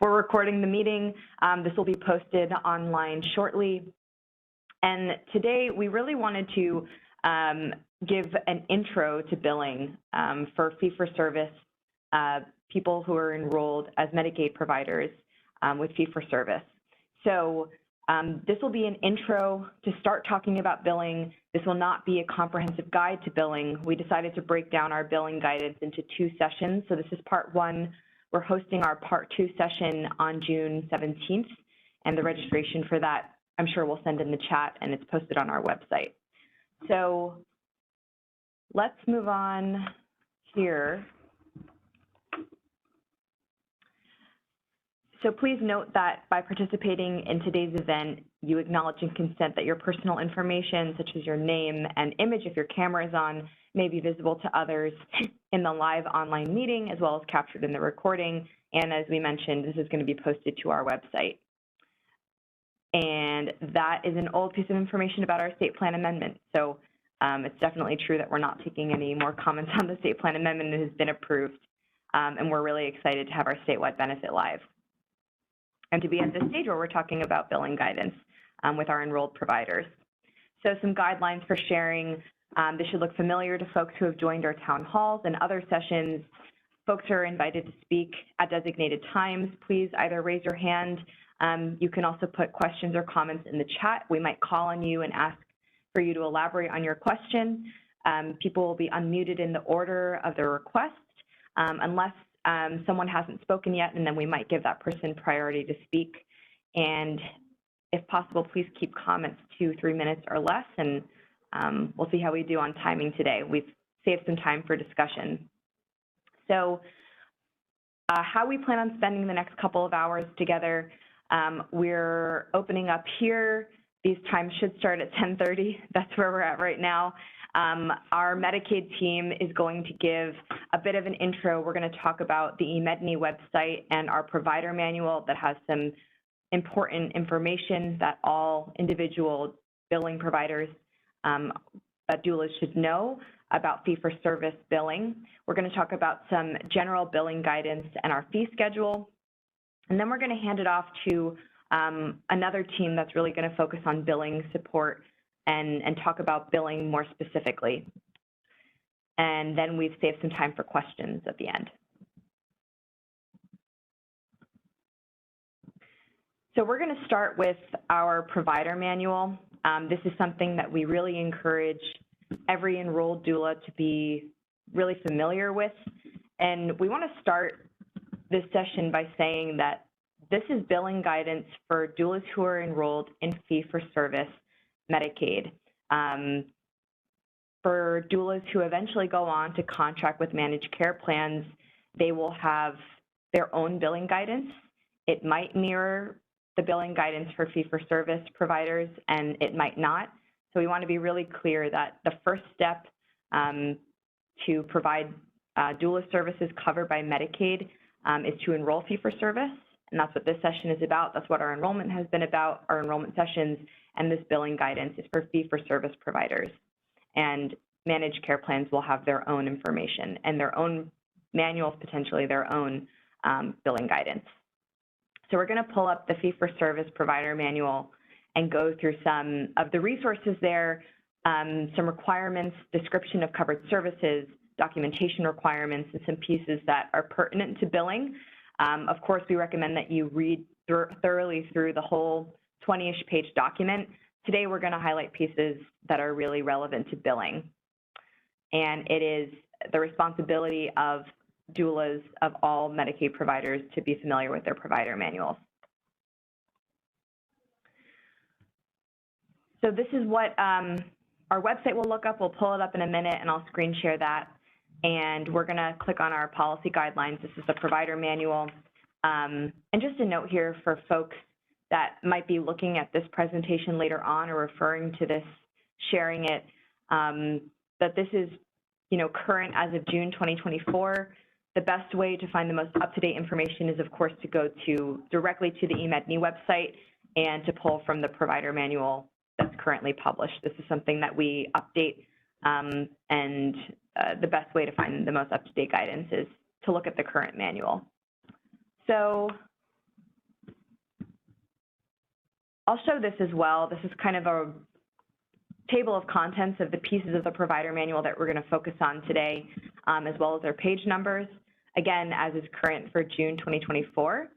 We're recording the meeting. This will be posted online shortly. And today we really wanted to give an intro to billing for fee-for-service people who are enrolled as Medicaid providers with fee-for-service. So this will be an intro to start talking about billing. This will not be a comprehensive guide to billing. We decided to break down our billing guidance into 2 sessions. So this is part 1. We're hosting our part 2 session on June 17th, and the registration for that, I'm sure we'll send in the chat, and it's posted on our website. So let's move on here. So please note that by participating in today's event, you acknowledge and consent that your personal information, such as your name and image if your camera is on, may be visible to others in the live online meeting, as well as captured in the recording. And as we mentioned, this is going to be posted to our website. And that is an old piece of information about our state plan amendment. So it's definitely true that we're not taking any more comments on the state plan amendment. It has been approved, and we're really excited to have our statewide benefit live and to be at this stage where we're talking about billing guidance with our enrolled providers. So some guidelines for sharing. This should look familiar to folks who have joined our town halls and other sessions. Folks are invited to speak at designated times. Please either raise your hand. You can also put questions or comments in the chat. We might call on you and ask for you to elaborate on your question. People will be unmuted in the order of their request, unless someone hasn't spoken yet, and then we might give that person priority to speak. And if possible, please keep comments to 3 minutes or less, and we'll see how we do on timing today. We've saved some time for discussion. So how we plan on spending the next couple of hours together, we're opening up here. These times should start at 10:30. That's where we're at right now. Our Medicaid team is going to give a bit of an intro. We're going to talk about the eMedNY website and our provider manual that has some important information that all individual billing providers that doulas should know about fee-for-service billing. We're going to talk about some general billing guidance and our fee schedule. And then we're going to hand it off to another team that's really going to focus on billing support and talk about billing more specifically. And then we've saved some time for questions at the end. So we're going to start with our provider manual. This is something that we really encourage every enrolled doula to be really familiar with. And we want to start this session by saying that this is billing guidance for doulas who are enrolled in fee-for-service Medicaid. For doulas who eventually go on to contract with managed care plans, they will have their own billing guidance. It might mirror the billing guidance for fee-for-service providers, and it might not. So we want to be really clear that the first step to provide doula services covered by Medicaid is to enroll fee-for-service, and that's what this session is about. That's what our enrollment has been about, our enrollment sessions, and this billing guidance is for fee-for-service providers. And managed care plans will have their own information and their own manuals, potentially their own billing guidance. So we're going to pull up the fee-for-service provider manual and go through some of the resources there, some requirements, description of covered services, documentation requirements, and some pieces that are pertinent to billing. Of course, we recommend that you read thoroughly through the whole 20-ish page document. Today, we're going to highlight pieces that are really relevant to billing. And it is the responsibility of doulas of all Medicaid providers to be familiar with their provider manuals. So this is what our website will look up. We'll pull it up in a minute, and I'll screen share that. And we're going to click on our policy guidelines. This is the provider manual. And just a note here for folks that might be looking at this presentation later on or referring to this, sharing it, that this is, current as of June 2024. The best way to find the most up-to-date information is, of course, to go directly to the eMedNY website and to pull from the provider manual that's currently published. This is something that we update, and the best way to find the most up-to-date guidance is to look at the current manual. So I'll show this as well. This is kind of a table of contents of the pieces of the provider manual that we're going to focus on today, as well as their page numbers, again, as is current for June 2024.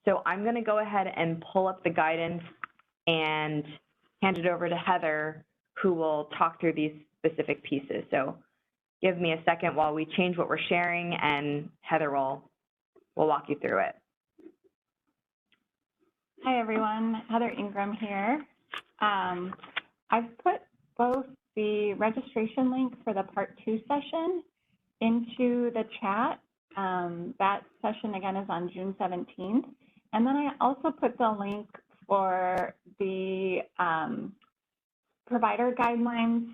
So I'm going to go ahead and pull up the guidance and hand it over to Heather, who will talk through these specific pieces. So give me a second while we change what we're sharing, and Heather will walk you through it. Hi, everyone. Heather Ingram here. I've put both the registration link for the Part 2 session into the chat. That session, again, is on June 17th. And then I also put the link for the provider guidelines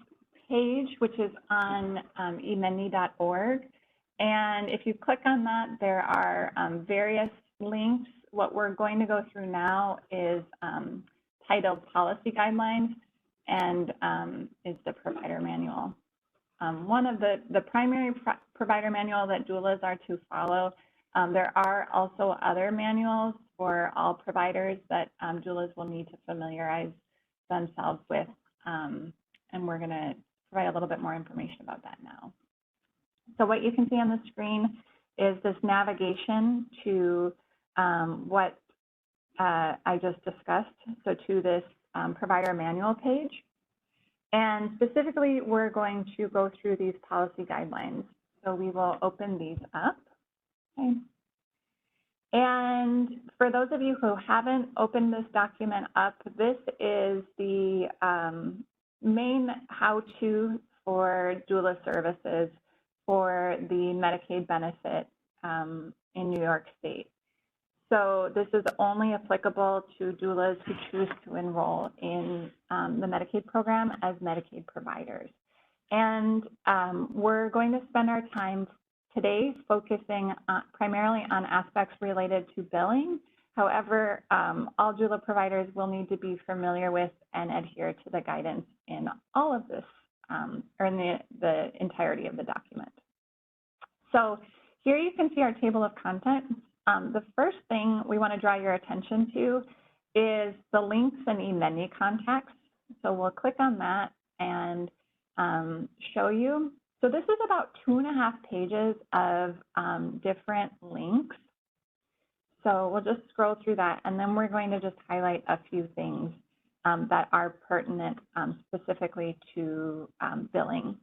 page, which is on emedni.org. And if you click on that, there are various links. What we're going to go through now is titled Policy Guidelines, and is the provider manual. One of the primary provider manual that doulas are to follow. There are also other manuals for all providers that doulas will need to familiarize themselves with, and we're going to provide a little bit more information about that now. So what you can see on the screen is this navigation to what I just discussed, so to this provider manual page. And specifically, we're going to go through these policy guidelines. So we will open these up. Okay. And for those of you who haven't opened this document up, this is the main how-to for doula services for the Medicaid benefit in New York State. So this is only applicable to doulas who choose to enroll in the Medicaid program as Medicaid providers. And we're going to spend our time today focusing primarily on aspects related to billing. However, all doula providers will need to be familiar with and adhere to the guidance in all of this, or in the entirety of the document. So here you can see our table of contents. The first thing we want to draw your attention to is the links and eMedNI contacts. So we'll click on that and show you. So this is about 2.5 pages of different links. So we'll just scroll through that, and then we're going to just highlight a few things that are pertinent specifically to billing.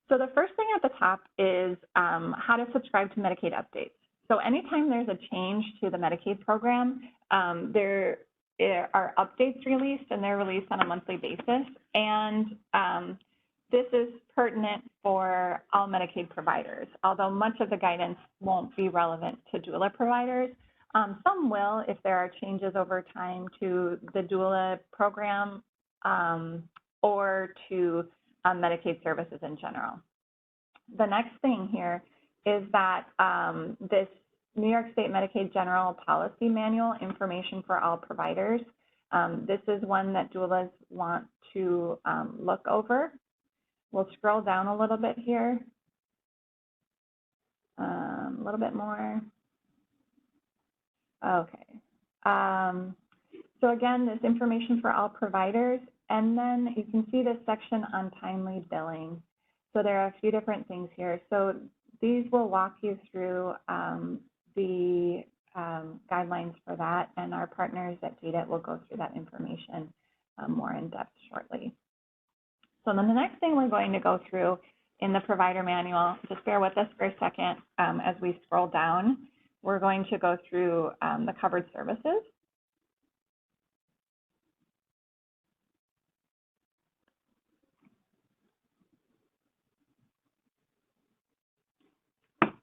So the first thing at the top is how to subscribe to Medicaid updates. So anytime there's a change to the Medicaid program, there are updates released, and they're released on a monthly basis. And this is pertinent for all Medicaid providers, although much of the guidance won't be relevant to doula providers. Some will if there are changes over time to the doula program or to Medicaid services in general. The next thing here is that this New York State Medicaid General Policy Manual, Information for All Providers, this is one that doulas want to look over. We'll scroll down a little bit here, a little bit more. Okay. So again, this information for all providers, and then you can see this section on timely billing. So there are a few different things here. So these will walk you through the guidelines for that, and our partners at DATE will go through that information more in depth shortly. So then the next thing we're going to go through in the provider manual, just bear with us for a second as we scroll down, we're going to go through the covered services.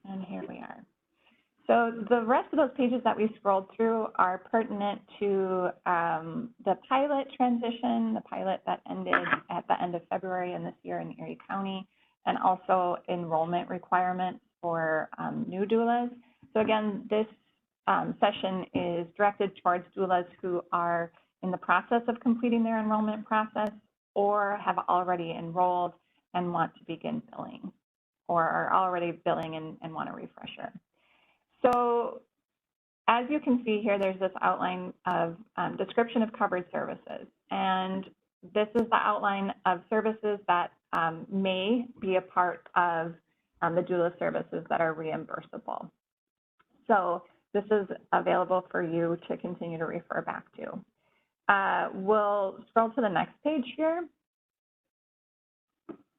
And here we are. So the rest of those pages that we scrolled through are pertinent to the pilot transition, the pilot that ended at the end of February in this year in Erie County, and also enrollment requirements for new doulas. So again, this session is directed towards doulas who are in the process of completing their enrollment process or have already enrolled and want to begin billing, or are already billing and want a refresher. So as you can see here, there's this outline of description of covered services. And this is the outline of services that may be a part of the doula services that are reimbursable. So this is available for you to continue to refer back to. We'll scroll to the next page here.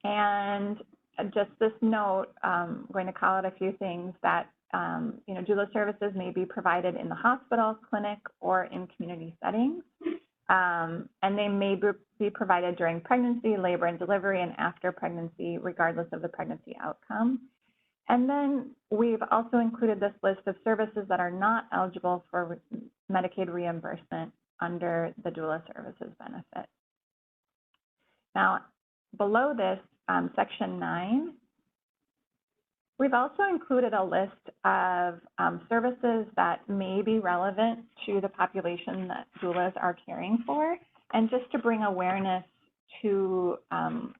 And just this note, I'm going to call out a few things that, doula services may be provided in the hospital, clinic, or in community settings. And they may be provided during pregnancy, labor and delivery, and after pregnancy, regardless of the pregnancy outcome. And then we've also included this list of services that are not eligible for Medicaid reimbursement under the doula services benefit. Now, below this, section 9, we've also included a list of services that may be relevant to the population that doulas are caring for, and just to bring awareness to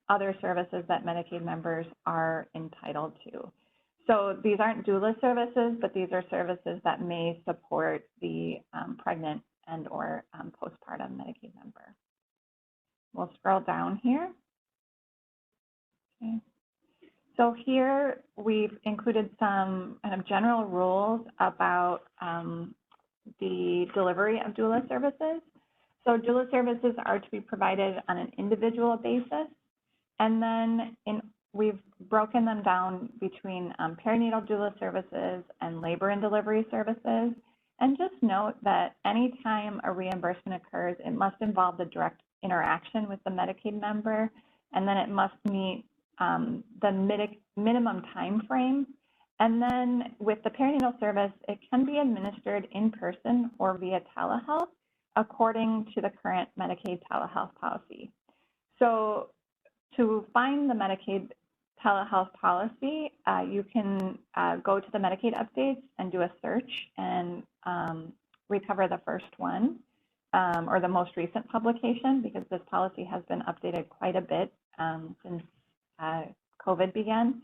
other services that Medicaid members are entitled to. So these aren't doula services, but these are services that may support the pregnant and or postpartum Medicaid member. We'll scroll down here. Okay. So here we've included some kind of general rules about the delivery of doula services. So doula services are to be provided on an individual basis, and then we've broken them down between perinatal doula services and labor and delivery services. And just note that anytime a reimbursement occurs, it must involve the direct interaction with the Medicaid member, and then it must meet the minimum time frame. And then with the perinatal service, it can be administered in person or via telehealth according to the current Medicaid telehealth policy. So to find the Medicaid telehealth policy, you can go to the Medicaid updates and do a search and recover the first one or the most recent publication, because this policy has been updated quite a bit since COVID began.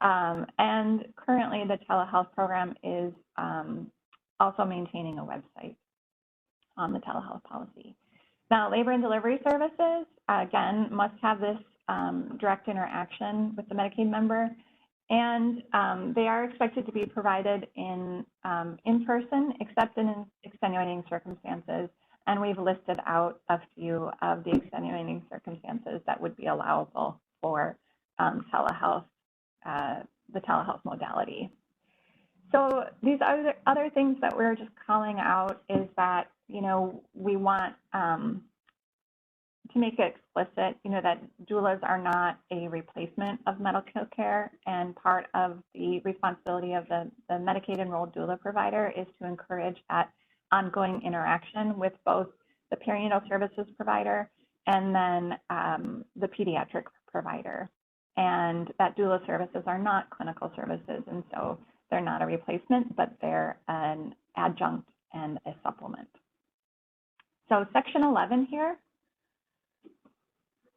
And currently the telehealth program is also maintaining a website on the telehealth policy. Now, labor and delivery services, again, must have this direct interaction with the Medicaid member, and they are expected to be provided in person, except in extenuating circumstances. And we've listed out a few of the extenuating circumstances that would be allowable for telehealth, the telehealth modality. So these other things that we're just calling out is that, we want to make it explicit, that doulas are not a replacement of medical care, and part of the responsibility of the Medicaid enrolled doula provider is to encourage that ongoing interaction with both the perinatal services provider and then the pediatric provider. And that doula services are not clinical services, and so they're not a replacement, but they're an adjunct and a supplement. So section 11 here,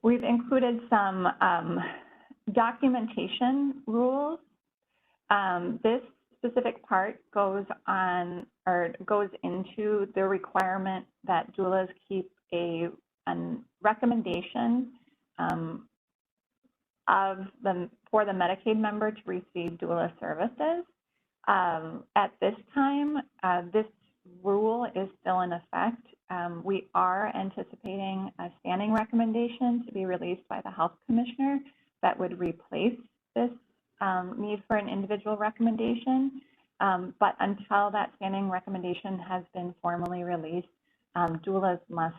we've included some documentation rules. This specific part goes into the requirement that doulas keep a recommendation for the Medicaid member to receive doula services. At this time, this rule is still in effect. We are anticipating a standing recommendation to be released by the health commissioner that would replace this need for an individual recommendation. But until that standing recommendation has been formally released, doulas must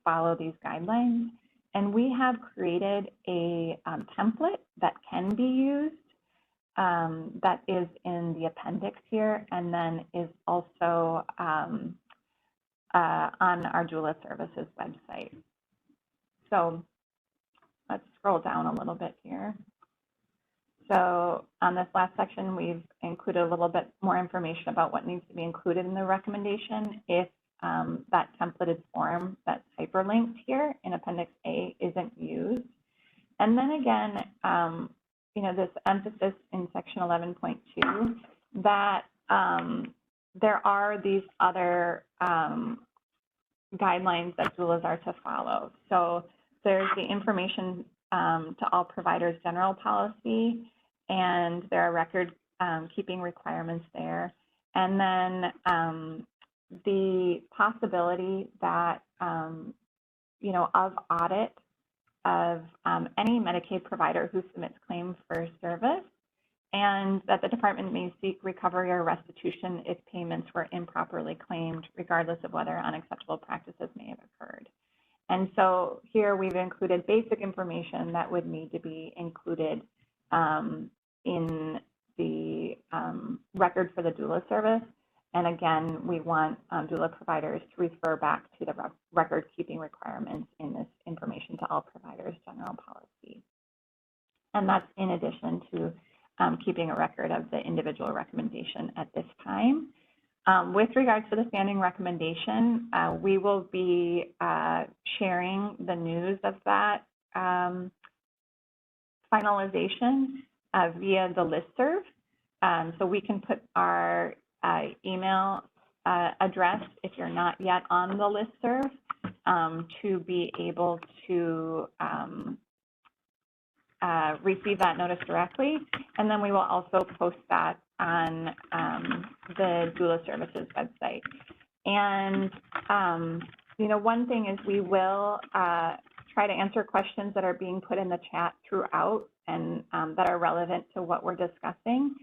follow these guidelines. And we have created a template that can be used that is in the appendix here, and then is also on our doula services website. So let's scroll down a little bit here. So on this last section, we've included a little bit more information about what needs to be included in the recommendation if that templated form that's hyperlinked here in Appendix A isn't used. And then again, this emphasis in Section 11.2 that there are these other guidelines that doulas are to follow. So there's the information to all providers general policy, and there are record keeping requirements there. And then the possibility that, you know, of audit of any Medicaid provider who submits claims for service, and that the department may seek recovery or restitution if payments were improperly claimed, regardless of whether unacceptable practices may have occurred. And so here we've included basic information that would need to be included in the record for the doula service. And again, we want doula providers to refer back to the record keeping requirements in this information to all providers general policy. And that's in addition to keeping a record of the individual recommendation at this time. With regards to the standing recommendation, we will be sharing the news of that finalization via the listserv. So we can put our email address, if you're not yet on the listserv, to be able to receive that notice directly. And then we will also post that on the Doula Services website. And, you know, one thing is we will try to answer questions that are being put in the chat throughout and that are relevant to what we're discussing.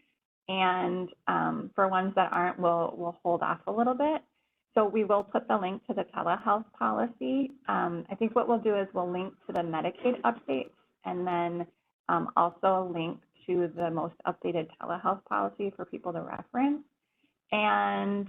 And for ones that aren't, we'll hold off a little bit. So we will put the link to the telehealth policy. I think what we'll do is we'll link to the Medicaid updates, and then also a link to the most updated telehealth policy for people to reference. And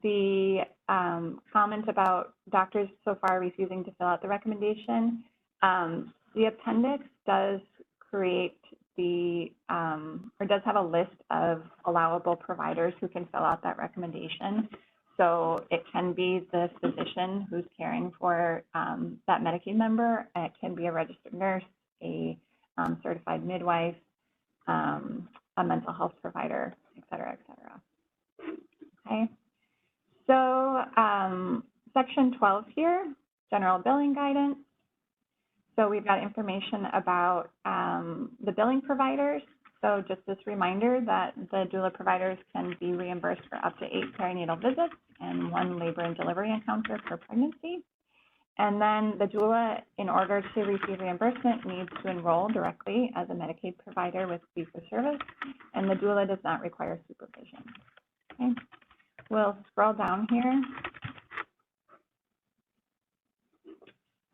the comment about doctors so far refusing to fill out the recommendation, the appendix does create the, or does have a list of allowable providers who can fill out that recommendation. So it can be the physician who's caring for that Medicaid member. It can be a registered nurse, a certified midwife, a mental health provider, et cetera, et cetera. Okay. So section 12 here, general billing guidance. So we've got information about the billing providers. So just this reminder that the doula providers can be reimbursed for up to 8 perinatal visits and 1 labor and delivery encounter per pregnancy. And then the doula, in order to receive reimbursement, needs to enroll directly as a Medicaid provider with fee-for-service, and the doula does not require supervision. Okay. We'll scroll down here.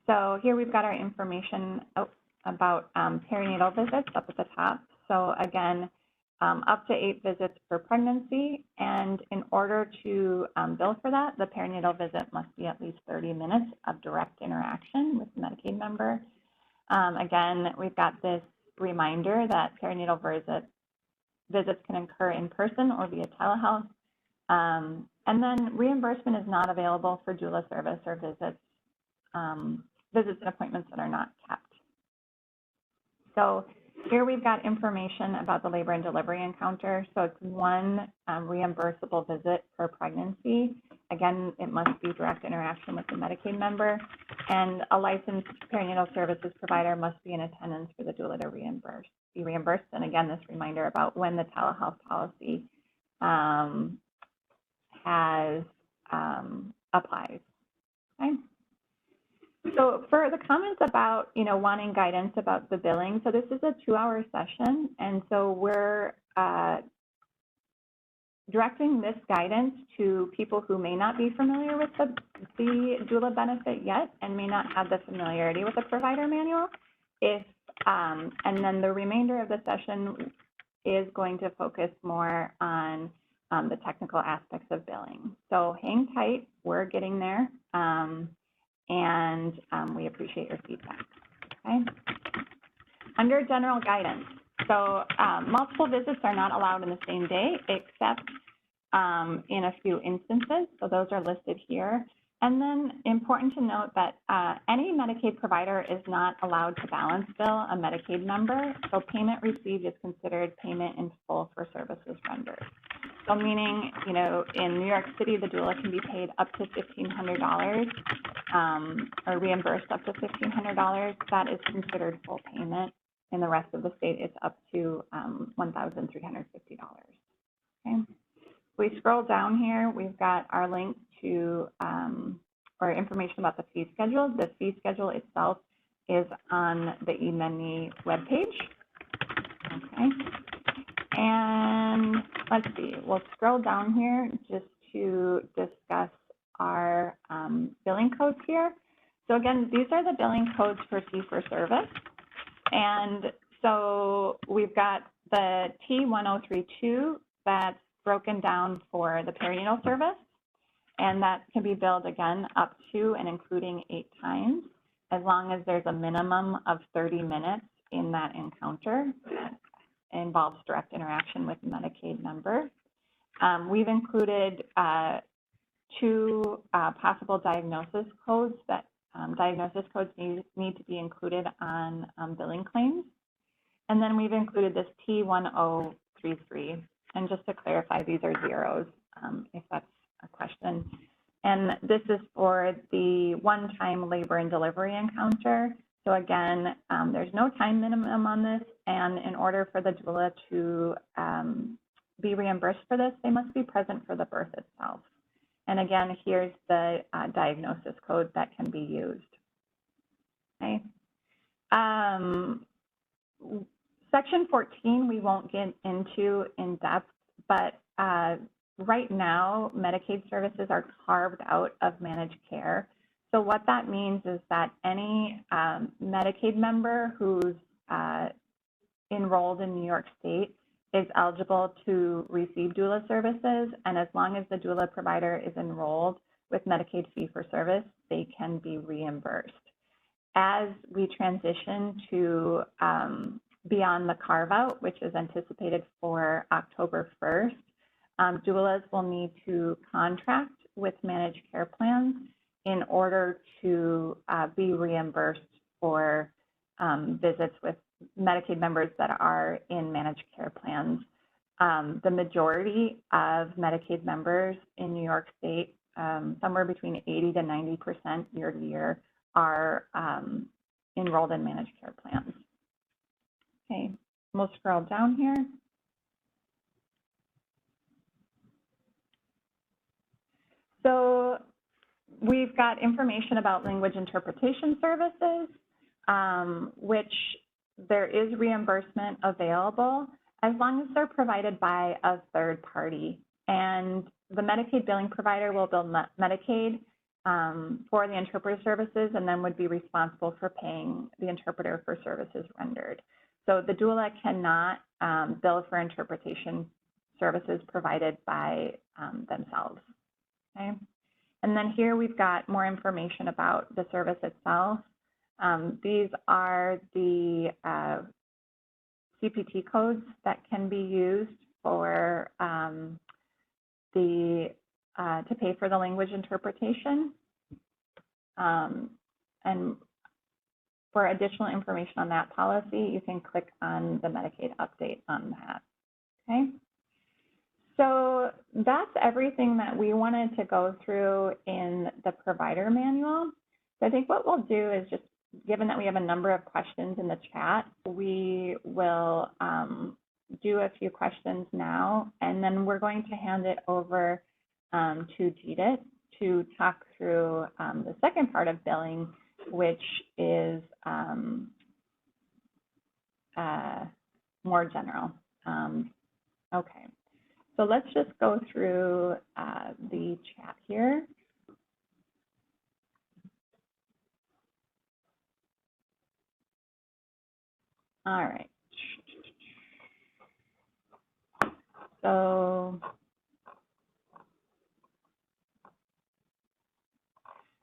So here we've got our information about perinatal visits up at the top. So again, up to 8 visits per pregnancy, and in order to bill for that, the perinatal visit must be at least 30 minutes of direct interaction with the Medicaid member. Again, we've got this reminder that perinatal visits can occur in person or via telehealth. And then reimbursement is not available for doula service or visits and appointments that are not kept. So here we've got information about the labor and delivery encounter. So it's 1 reimbursable visit per pregnancy. Again, it must be direct interaction with the Medicaid member, and a licensed perinatal services provider must be in attendance for the doula to be reimbursed. And again, this reminder about when the telehealth policy has applies. Okay. So for the comments about, you know, wanting guidance about the billing, so this is a 2-hour session, and so we're directing this guidance to people who may not be familiar with the doula benefit yet and may not have the familiarity with the provider manual. And then the remainder of the session is going to focus more on the technical aspects of billing. So hang tight, we're getting there. And we appreciate your feedback. Okay. Under general guidance, so multiple visits are not allowed in the same day, except in a few instances. So those are listed here. And then important to note that any Medicaid provider is not allowed to balance bill a Medicaid member. So payment received is considered payment in full for services rendered. So meaning, you know, in New York City, the doula can be paid up to $1,500, or reimbursed up to $1,500. That is considered full payment. In the rest of the state, it's up to $1,350. Okay. If we scroll down here, we've got our link to or information about the fee schedule. The fee schedule itself is on the eMedNY webpage. Okay. And let's see, we'll scroll down here just to discuss our billing codes here. So again, these are the billing codes for fee-for-service. And so we've got the T1032 that's broken down for the perinatal service, and that can be billed again up to and including 8 times, as long as there's a minimum of 30 minutes in that encounter that involves direct interaction with Medicaid members. We've included 2 possible diagnosis codes that diagnosis codes need to be included on billing claims. And then we've included this T1033. And just to clarify, these are zeros, if that's a question. And this is for the one-time labor and delivery encounter. So again, there's no time minimum on this, and in order for the doula to be reimbursed for this, they must be present for the birth itself. And again, here's the diagnosis code that can be used. Okay. Section 14 we won't get into in depth, but right now, Medicaid services are carved out of managed care. So what that means is that any Medicaid member who's enrolled in New York State is eligible to receive doula services, and as long as the doula provider is enrolled with Medicaid fee-for-service, they can be reimbursed. As we transition to beyond the carve-out, which is anticipated for October 1st, doulas will need to contract with managed care plans in order to be reimbursed for visits with Medicaid members that are in managed care plans. The majority of Medicaid members in New York State, somewhere between 80 to 90% year to year, are enrolled in managed care plans. Okay, we'll scroll down here. So we've got information about language interpretation services, which there is reimbursement available as long as they're provided by a third party. And the Medicaid billing provider will bill Medicaid for the interpreter services and then would be responsible for paying the interpreter for services rendered. So the doula cannot bill for interpretation services provided by themselves. Okay. And then here we've got more information about the service itself. These are the CPT codes that can be used for to pay for the language interpretation. And for additional information on that policy, you can click on the Medicaid update on that. Okay. So that's everything that we wanted to go through in the provider manual. So I think what we'll do is just, given that we have a number of questions in the chat, we will do a few questions now, and then we're going to hand it over to Judith to talk through the second part of billing, which is more general. Okay. So let's just go through the chat here. All right. So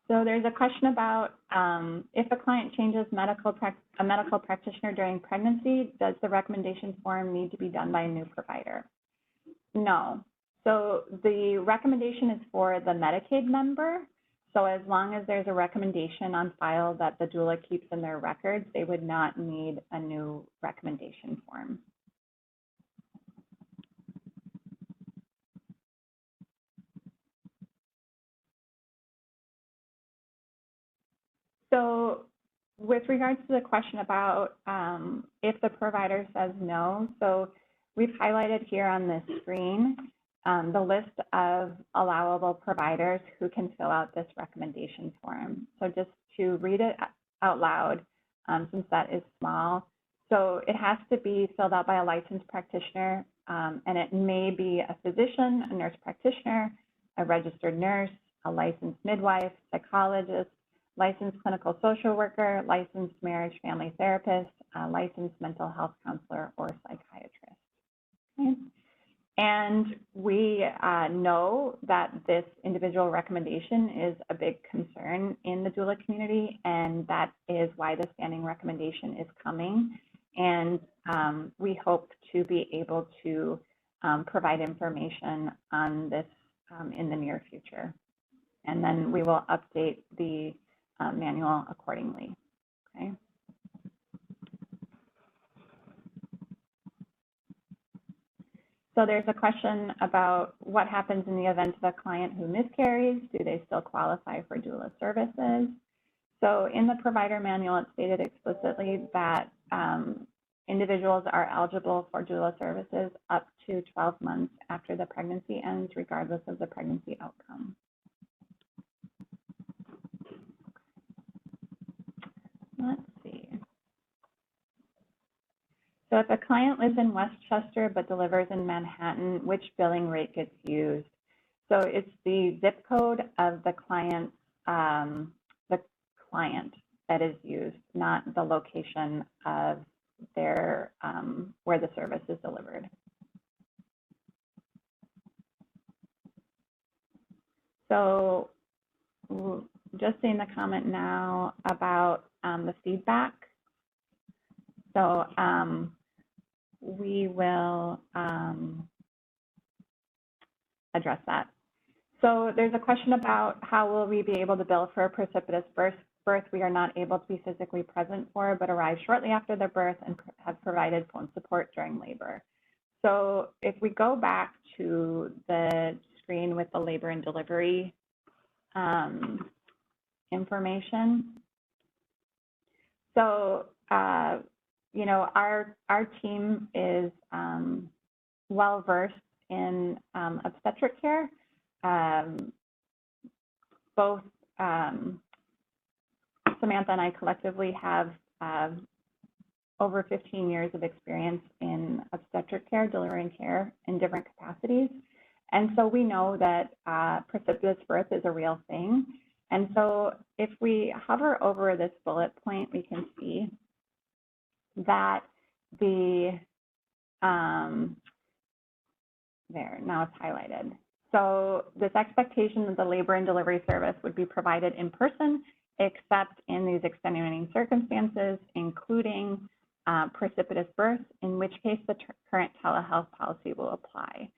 there's a question about if a client changes a medical practitioner during pregnancy, does the recommendation form need to be done by a new provider? No. So the recommendation is for the Medicaid member. So as long as there's a recommendation on file that the doula keeps in their records, they would not need a new recommendation form. So with regards to the question about if the provider says no, so we've highlighted here on this screen the list of allowable providers who can fill out this recommendation form. So just to read it out loud, since that is small. So it has to be filled out by a licensed practitioner, and it may be a physician, a nurse practitioner, a registered nurse, a licensed midwife, psychologist, licensed clinical social worker, licensed marriage family therapist, licensed mental health counselor, or psychiatrist. Okay. And we know that this individual recommendation is a big concern in the doula community, and that is why the standing recommendation is coming. And we hope to be able to provide information on this in the near future. And then we will update the manual accordingly. Okay. So there's a question about what happens in the event of a client who miscarries. Do they still qualify for doula services? So in the provider manual, it's stated explicitly that individuals are eligible for doula services up to 12 months after the pregnancy ends, regardless of the pregnancy outcome. Let's see. So if a client lives in Westchester but delivers in Manhattan, which billing rate gets used? So it's the zip code of the client that is used, not the location of their where the service is delivered. So just seeing the comment now about the feedback. So we will address that. So there's a question about how will we be able to bill for a precipitous birth we are not able to be physically present for, but arrive shortly after the birth and have provided phone support during labor. So if we go back to the screen with the labor and delivery information. So, you know, our team is well-versed in obstetric care. Both Samantha and I collectively have over 15 years of experience in obstetric care, delivering care in different capacities. And so we know that precipitous birth is a real thing. And so if we hover over this bullet point, we can see that the, there, now it's highlighted. So this expectation that the labor and delivery service would be provided in person, except in these extenuating circumstances, including precipitous birth, in which case the current telehealth policy will apply.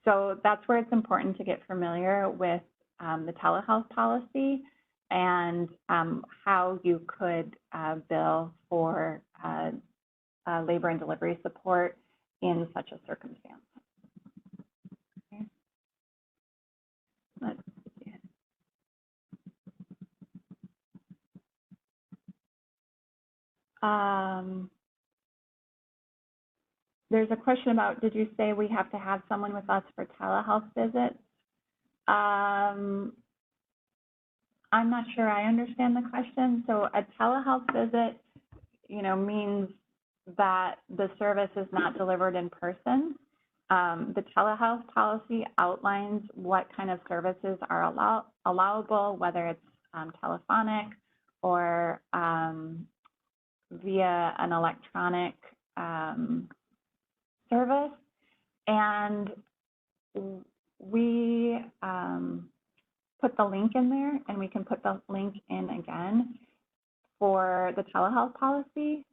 So that's where it's important to get familiar with the telehealth policy and how you could bill for labor and delivery support in such a circumstance. Okay. Let's see. There's a question about, did you say we have to have someone with us for telehealth visits? I'm not sure I understand the question. So a telehealth visit, you know, means that the service is not delivered in person. The telehealth policy outlines what kind of services are allowable, whether it's telephonic or via an electronic service. And we put the link in there, and we can put the link in again for the telehealth policy.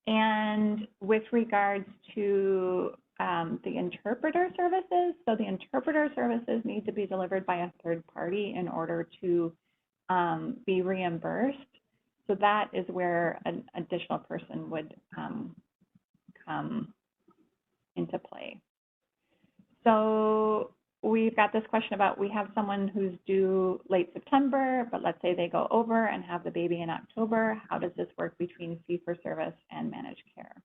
And with regards to the interpreter services, so the interpreter services need to be delivered by a third party in order to be reimbursed. So that is where an additional person would come into play. So we've got this question about, we have someone who's due late September, but let's say they go over and have the baby in October. How does this work between fee-for-service and managed care?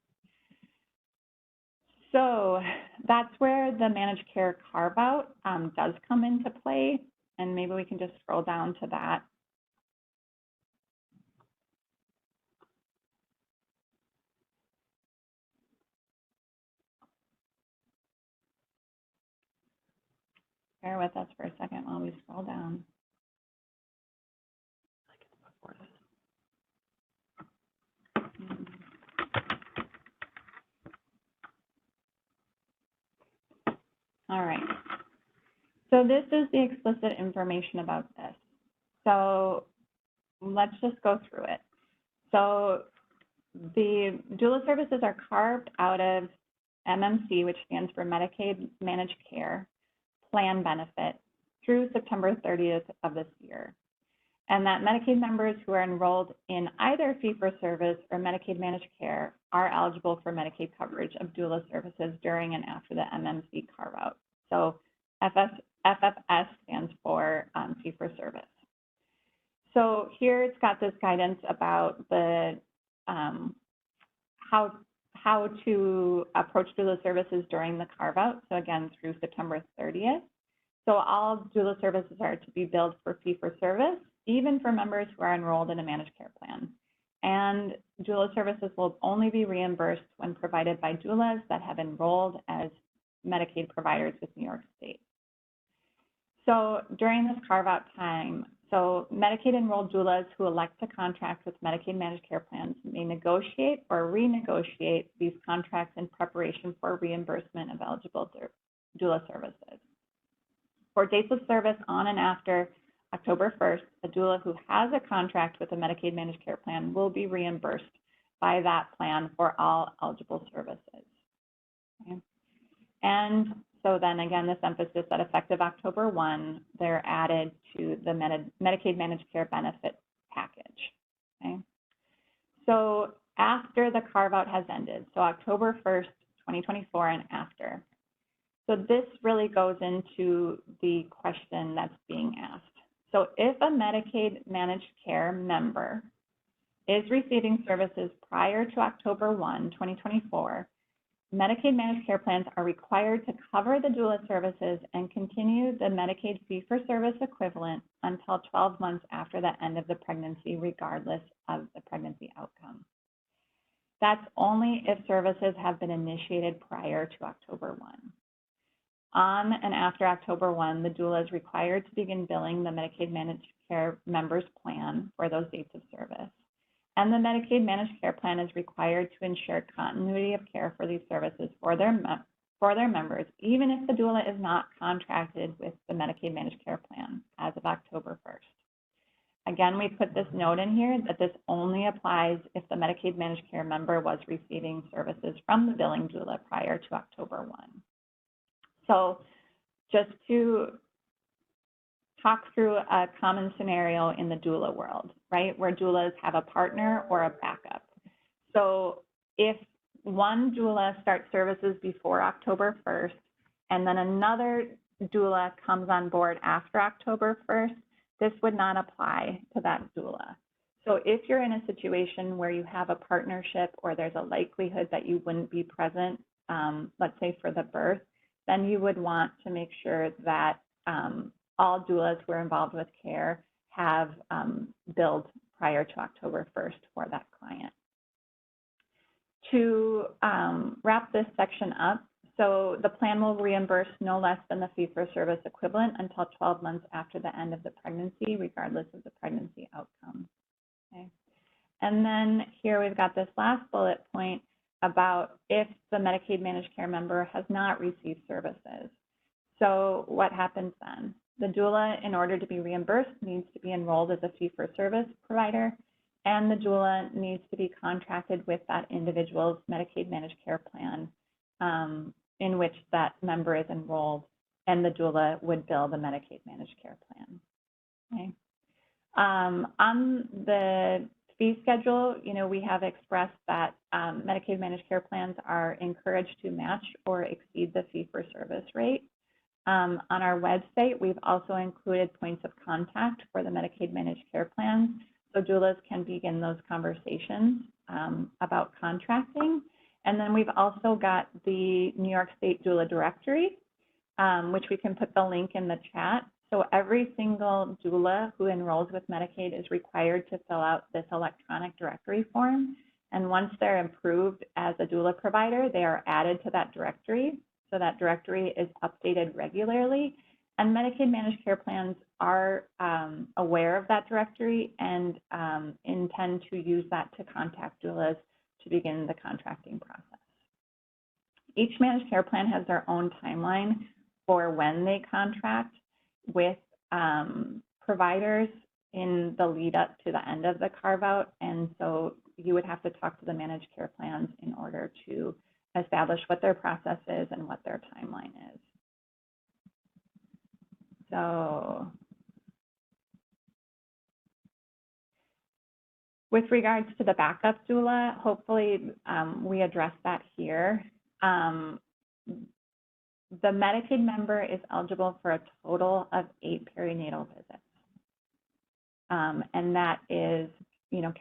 So that's where the managed care carve-out does come into play, and maybe we can just scroll down to that. Bear with us for a second while we scroll down. All right. So this is the explicit information about this. So let's just go through it. So the doula services are carved out of MMC, which stands for Medicaid Managed Care Plan Benefit, through September 30th of this year. And that Medicaid members who are enrolled in either fee-for-service or Medicaid managed care are eligible for Medicaid coverage of doula services during and after the MMC carve-out. So FFS stands for fee-for-service. So here it's got this guidance about the how to approach doula services during the carve-out. So again, through September 30th. So all doula services are to be billed for fee-for-service, even for members who are enrolled in a managed care plan. And doula services will only be reimbursed when provided by doulas that have enrolled as Medicaid providers with New York State. So during this carve-out time, so Medicaid enrolled doulas who elect to contract with Medicaid managed care plans may negotiate or renegotiate these contracts in preparation for reimbursement of eligible doula services. For dates of service on and after October 1st, a doula who has a contract with a Medicaid managed care plan will be reimbursed by that plan for all eligible services. Okay. And so then again, this emphasis that effective October 1, they're added to the Medicaid managed care benefit package. Okay. So after the carve-out has ended, so October 1st, 2024 and after. So this really goes into the question that's being asked. So if a Medicaid managed care member is receiving services prior to October 1, 2024, Medicaid managed care plans are required to cover the doula services and continue the Medicaid fee-for-service equivalent until 12 months after the end of the pregnancy, regardless of the pregnancy outcome. That's only if services have been initiated prior to October 1. On and after October 1, the doula is required to begin billing the Medicaid managed care members plan for those dates of service. And the Medicaid managed care plan is required to ensure continuity of care for these services for their members, even if the doula is not contracted with the Medicaid managed care plan as of October 1st. Again, we put this note in here that this only applies if the Medicaid managed care member was receiving services from the billing doula prior to October 1. So just to talk through a common scenario in the doula world, right, where doulas have a partner or a backup. So if one doula starts services before October 1st, and then another doula comes on board after October 1st, this would not apply to that doula. So if you're in a situation where you have a partnership or there's a likelihood that you wouldn't be present, let's say for the birth, then you would want to make sure that all doulas who are involved with care have billed prior to October 1st for that client. To wrap this section up, so the plan will reimburse no less than the fee-for-service equivalent until 12 months after the end of the pregnancy, regardless of the pregnancy outcome. Okay. And then here we've got this last bullet point about if the Medicaid managed care member has not received services. So what happens then? The doula, in order to be reimbursed, needs to be enrolled as a fee-for-service provider, and the doula needs to be contracted with that individual's Medicaid managed care plan in which that member is enrolled, and the doula would bill the Medicaid managed care plan. Okay. On the fee schedule, we have expressed that Medicaid managed care plans are encouraged to match or exceed the fee-for-service rate. On our website, we've also included points of contact for the Medicaid managed care plans, so doulas can begin those conversations about contracting. And then we've also got the New York State Doula Directory, which we can put the link in the chat. So every single doula who enrolls with Medicaid is required to fill out this electronic directory form. And once they're approved as a doula provider, they are added to that directory. So that directory is updated regularly. And Medicaid managed care plans are aware of that directory and intend to use that to contact doulas to begin the contracting process. Each managed care plan has their own timeline for when they contract with providers in the lead up to the end of the carve out. And so you would have to talk to the managed care plans in order to establish what their process is and what their timeline is. So with regards to the backup doula, hopefully we addressed that here. The Medicaid member is eligible for a total of 8 perinatal visits. And that is,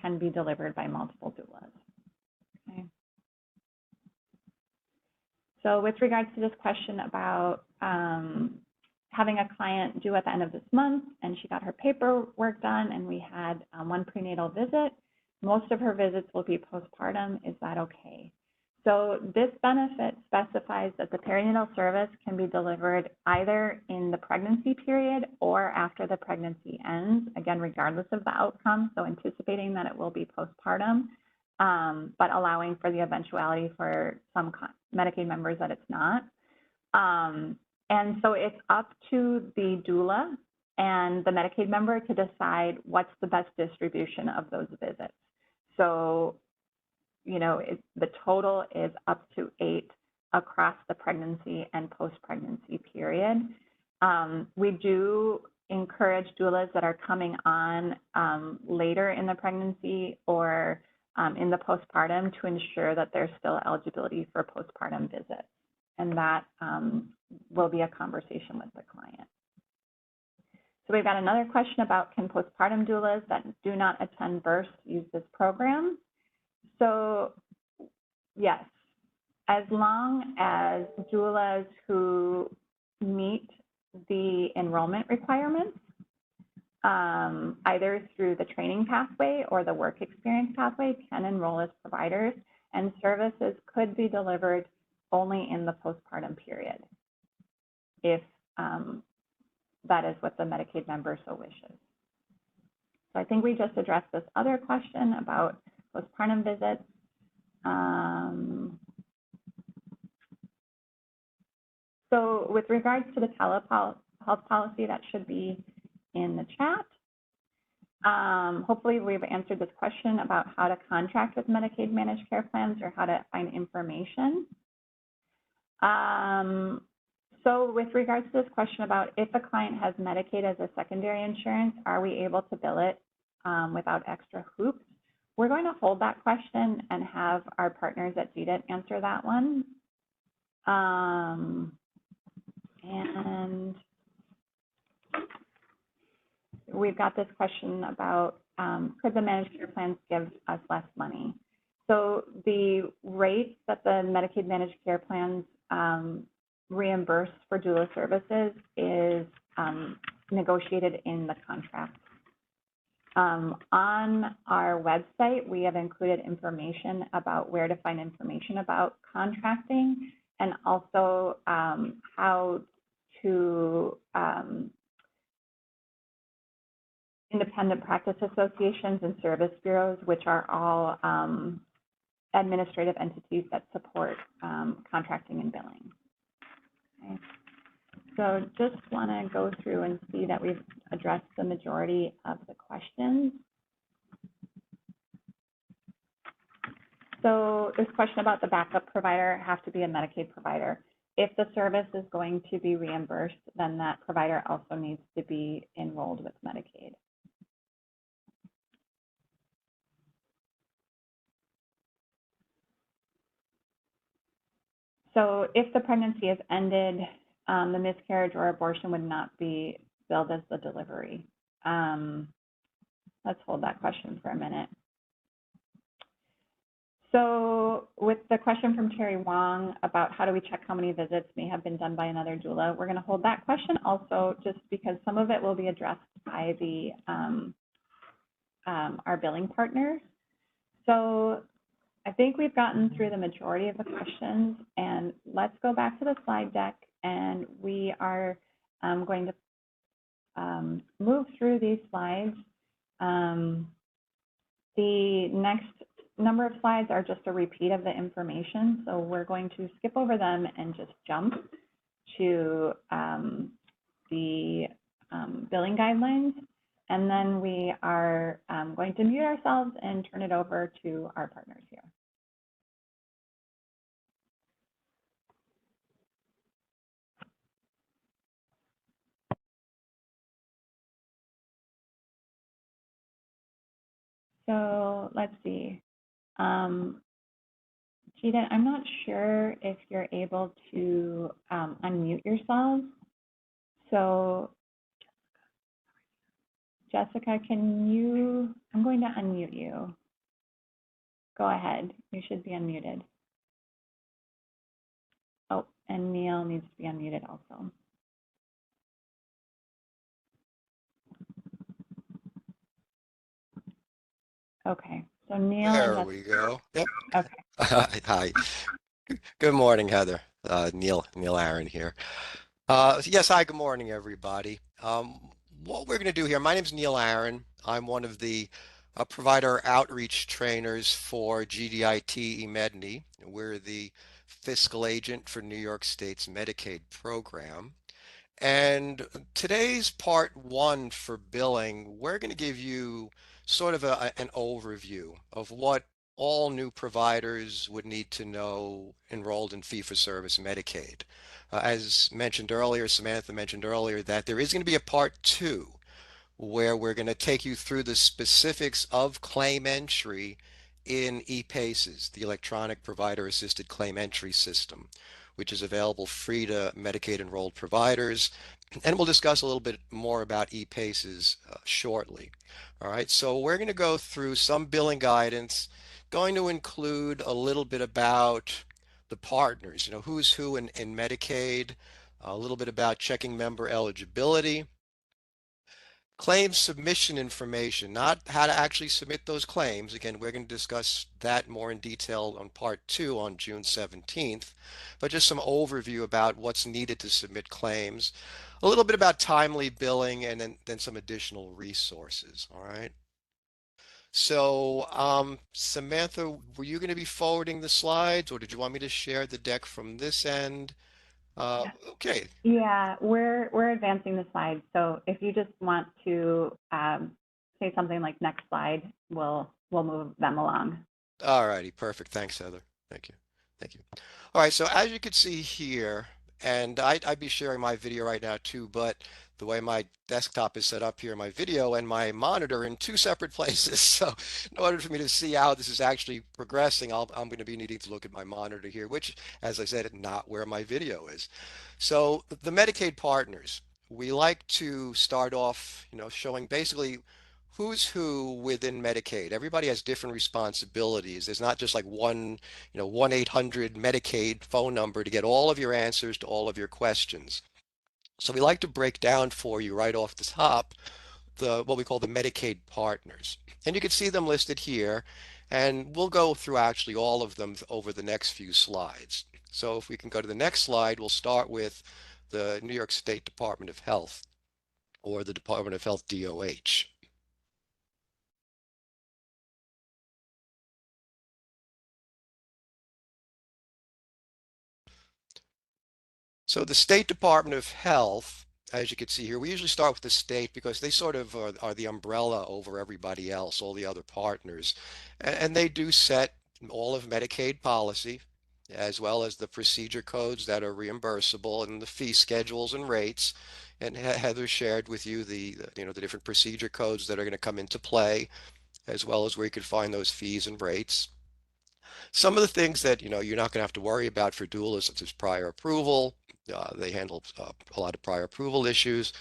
can be delivered by multiple doulas. Okay. So with regards to this question about having a client due at the end of this month, and she got her paperwork done, and we had 1 prenatal visit, most of her visits will be postpartum. Is that okay? So this benefit specifies that the perinatal service can be delivered either in the pregnancy period or after the pregnancy ends, again, regardless of the outcome, so anticipating that it will be postpartum, but allowing for the eventuality for some Medicaid members that it's not. And so it's up to the doula and the Medicaid member to decide what's the best distribution of those visits. So the total is up to 8 across the pregnancy and post-pregnancy period. We do encourage doulas that are coming on later in the pregnancy or in the postpartum to ensure that there's still eligibility for postpartum visits. And that will be a conversation with the client. So we've got another question about, can postpartum doulas that do not attend births use this program? So yes, as long as doulas who meet the enrollment requirements, either through the training pathway or the work experience pathway, can enroll as providers, and services could be delivered only in the postpartum period, if that is what the Medicaid member so wishes. So I think we just addressed this other question about postpartum visits. So with regards to the telehealth policy, that should be in the chat. Hopefully we've answered this question about how to contract with Medicaid managed care plans or how to find information. So with regards to this question about if a client has Medicaid as a secondary insurance, are we able to bill it without extra hoops? We're going to hold that question and have our partners at GDIT answer that one. And we've got this question about, could the managed care plans give us less money? So the rates that the Medicaid managed care plans reimburse for doula services is negotiated in the contract. On our website, we have included information about where to find information about contracting and also how to independent practice associations and service bureaus, which are all administrative entities that support contracting and billing. Okay. So just want to go through and see that we've addressed the majority of the questions. So this question about the backup provider have to be a Medicaid provider. If the service is going to be reimbursed, then that provider also needs to be enrolled with Medicaid. So if the pregnancy is ended the miscarriage or abortion would not be billed as the delivery. Let's hold that question for a minute. So with the question from Terry Wong about how do we check how many visits may have been done by another doula, we're going to hold that question also just because some of it will be addressed by the our billing partners. So I think we've gotten through the majority of the questions, and let's go back to the slide deck, and we are going to move through these slides. The next number of slides are just a repeat of the information, so we're going to skip over them and just jump to the billing guidelines, and then we are going to mute ourselves and turn it over to our partners here. So let's see. Gita, I'm not sure if you're able to unmute yourselves. So Jessica, can you, I'm going to unmute you. Go ahead, you should be unmuted. Oh, and Neil needs to be unmuted also. Okay, so Neil and There we go. Yep. Okay. Hi. Good morning, Heather. Neil Aaron here. Yes, hi, good morning, everybody. What we're going to do here, my name is Neil Aaron. I'm one of the provider outreach trainers for GDIT eMedNY. We're the fiscal agent for New York State's Medicaid program. And today's part one for billing, we're going to give you sort of an overview of what all new providers would need to know enrolled in fee-for-service Medicaid. As mentioned earlier, Samantha mentioned earlier that there is going to be a part two where we're going to take you through the specifics of claim entry in ePACES, the Electronic Provider Assisted Claim Entry System, which is available free to Medicaid enrolled providers. And we'll discuss a little bit more about ePACES shortly. All right, so we're going to go through some billing guidance, going to include a little bit about the partners, who's who in Medicaid, a little bit about checking member eligibility, claim submission information, not how to actually submit those claims. Again, we're going to discuss that more in detail on part two on June 17th, but just some overview about what's needed to submit claims, a little bit about timely billing, and then some additional resources. All right. So, Samantha, were you going to be forwarding the slides, or did you want me to share the deck from this end? Okay. Yeah, we're advancing the slides. So if you just want to say something like next slide, we'll move them along. All righty, perfect. Thanks, Heather. Thank you. Thank you. All right, so as you can see here, and I'd be sharing my video right now too, but the way my desktop is set up here, my video and my monitor in two separate places. So in order for me to see how this is actually progressing, I'm going to be needing to look at my monitor here, which, as I said, not where my video is. So the Medicaid partners, we like to start off, showing basically who's who within Medicaid. Everybody has different responsibilities. There's not just like one, 1-800 Medicaid phone number to get all of your answers to all of your questions. So we like to break down for you right off the top what we call the Medicaid partners. And you can see them listed here, and we'll go through actually all of them over the next few slides. So if we can go to the next slide, we'll start with the New York State Department of Health, or the Department of Health DOH. So the State Department of Health, as you can see here, we usually start with the state because they sort of are the umbrella over everybody else, all the other partners. And they do set all of Medicaid policy, as well as the procedure codes that are reimbursable and the fee schedules and rates. And Heather shared with you the different procedure codes that are going to come into play, as well as where you could find those fees and rates. Some of the things that you're not going to have to worry about for doulas, such as prior approval, They handle a lot of prior approval issues.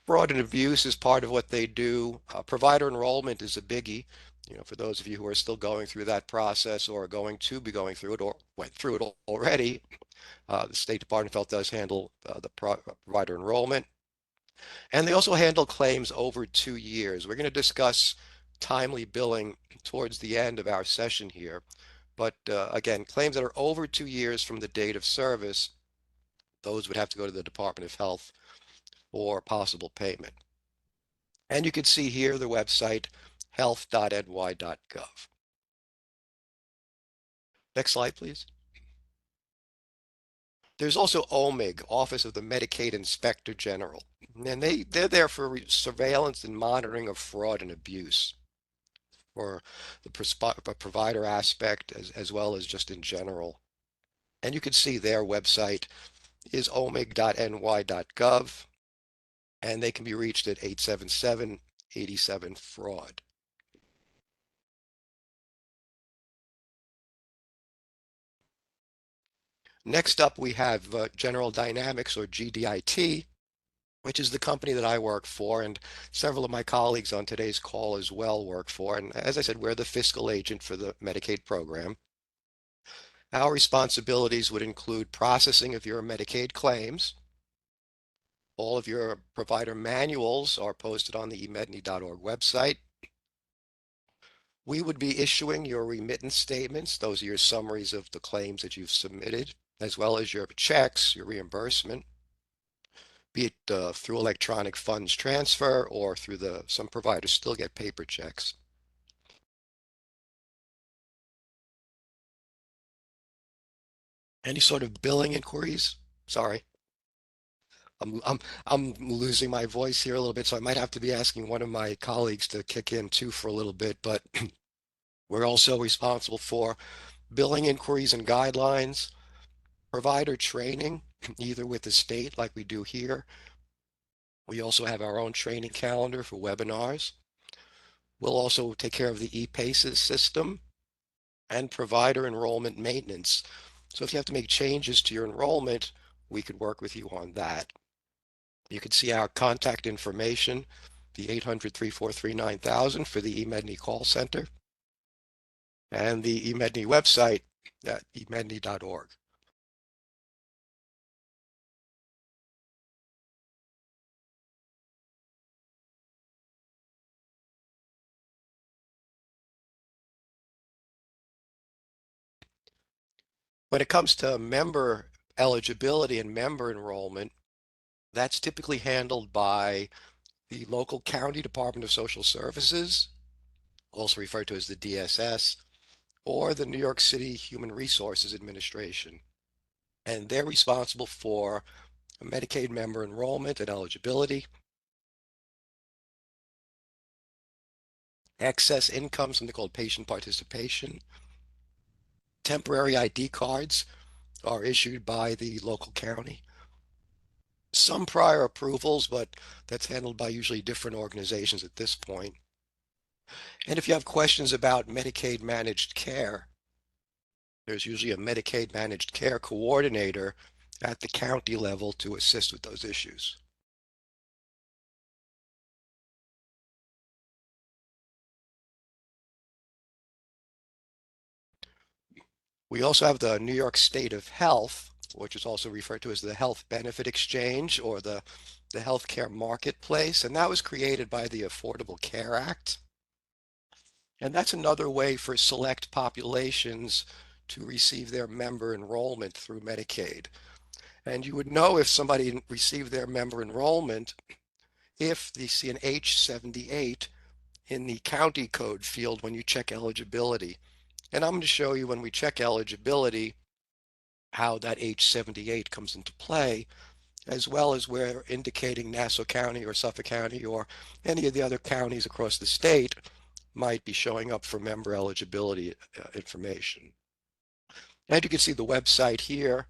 Fraud and abuse is part of what they do. Provider enrollment is a biggie. For those of you who are still going through that process or are going to be going through it or went through it already, the State Department of Health does handle the provider enrollment. And they also handle claims over 2 years. We're going to discuss timely billing towards the end of our session here. But again, claims that are over 2 years from the date of service, those would have to go to the Department of Health for possible payment. And you can see here the website health.ny.gov. Next slide, please. There's also OMIG, Office of the Medicaid Inspector General. And they're there for surveillance and monitoring of fraud and abuse for the provider aspect as well as just in general. And you can see their website is omig.ny.gov, and they can be reached at 877-87-FRAUD. Next up, we have General Dynamics, or GDIT, which is the company that I work for, and several of my colleagues on today's call as well work for. And as I said, we're the fiscal agent for the Medicaid program. Our responsibilities would include processing of your Medicaid claims. All of your provider manuals are posted on the emedney.org website. We would be issuing your remittance statements. Those are your summaries of the claims that you've submitted, as well as your checks, your reimbursement, be it through electronic funds transfer or through some providers still get paper checks. Any sort of billing inquiries? Sorry, I'm losing my voice here a little bit, so I might have to be asking one of my colleagues to kick in too for a little bit, but we're also responsible for billing inquiries and guidelines, provider training, either with the state like we do here. We also have our own training calendar for webinars. We'll also take care of the ePaces system and provider enrollment maintenance. So if you have to make changes to your enrollment, we could work with you on that. You can see our contact information, the 800-343-9000 for the eMedney call center, and the eMedney website at emedney.org. When it comes to member eligibility and member enrollment, that's typically handled by the local county Department of Social Services, also referred to as the DSS, or the New York City Human Resources Administration. And they're responsible for Medicaid member enrollment and eligibility, excess income, something called patient participation. Temporary ID cards are issued by the local county. Some prior approvals, but that's handled by usually different organizations at this point. And if you have questions about Medicaid managed care, there's usually a Medicaid managed care coordinator at the county level to assist with those issues. We also have the New York State of Health, which is also referred to as the Health Benefit Exchange or the Healthcare Marketplace, and that was created by the Affordable Care Act. And that's another way for select populations to receive their member enrollment through Medicaid. And you would know if somebody received their member enrollment if they see an H78 in the county code field when you check eligibility. And I'm going to show you when we check eligibility how that H78 comes into play, as well as we're indicating Nassau County or Suffolk County or any of the other counties across the state might be showing up for member eligibility information. And you can see the website here,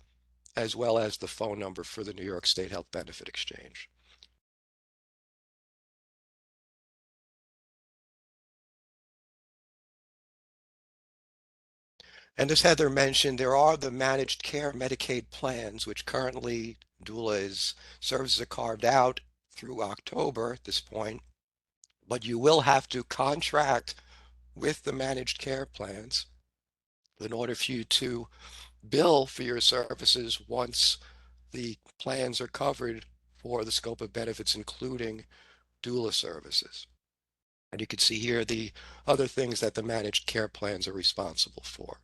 as well as the phone number for the New York State Health Benefit Exchange. And as Heather mentioned, there are the managed care Medicaid plans, which currently services are carved out through October at this point, but you will have to contract with the managed care plans in order for you to bill for your services once the plans are covered for the scope of benefits, including doula services. And you can see here the other things that the managed care plans are responsible for.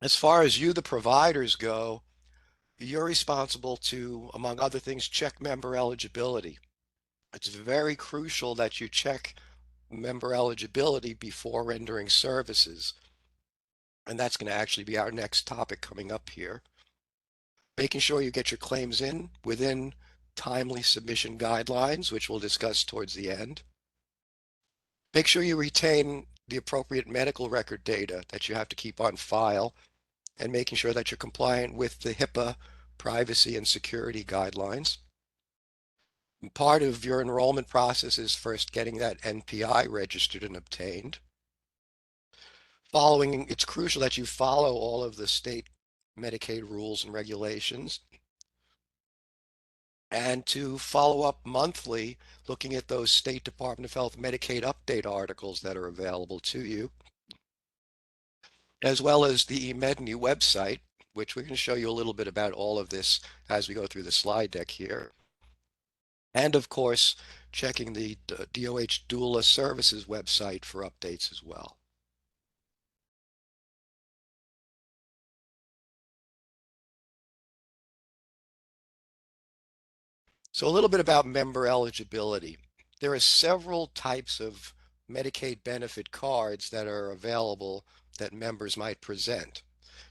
As far as you, the providers, go, you're responsible to, among other things, check member eligibility. It's very crucial that you check member eligibility before rendering services. And that's going to actually be our next topic coming up here. Making sure you get your claims in within timely submission guidelines, which we'll discuss towards the end. Make sure you retain the appropriate medical record data that you have to keep on file, and making sure that you're compliant with the HIPAA privacy and security guidelines. And part of your enrollment process is first getting that NPI registered and obtained. It's crucial that you follow all of the state Medicaid rules and regulations, and to follow up monthly, looking at those State Department of Health Medicaid update articles that are available to you, as well as the eMedNY website, which we're going to show you a little bit about all of this as we go through the slide deck here. And of course, checking the DOH Doula Services website for updates as well. So a little bit about member eligibility. There are several types of Medicaid benefit cards that are available that members might present.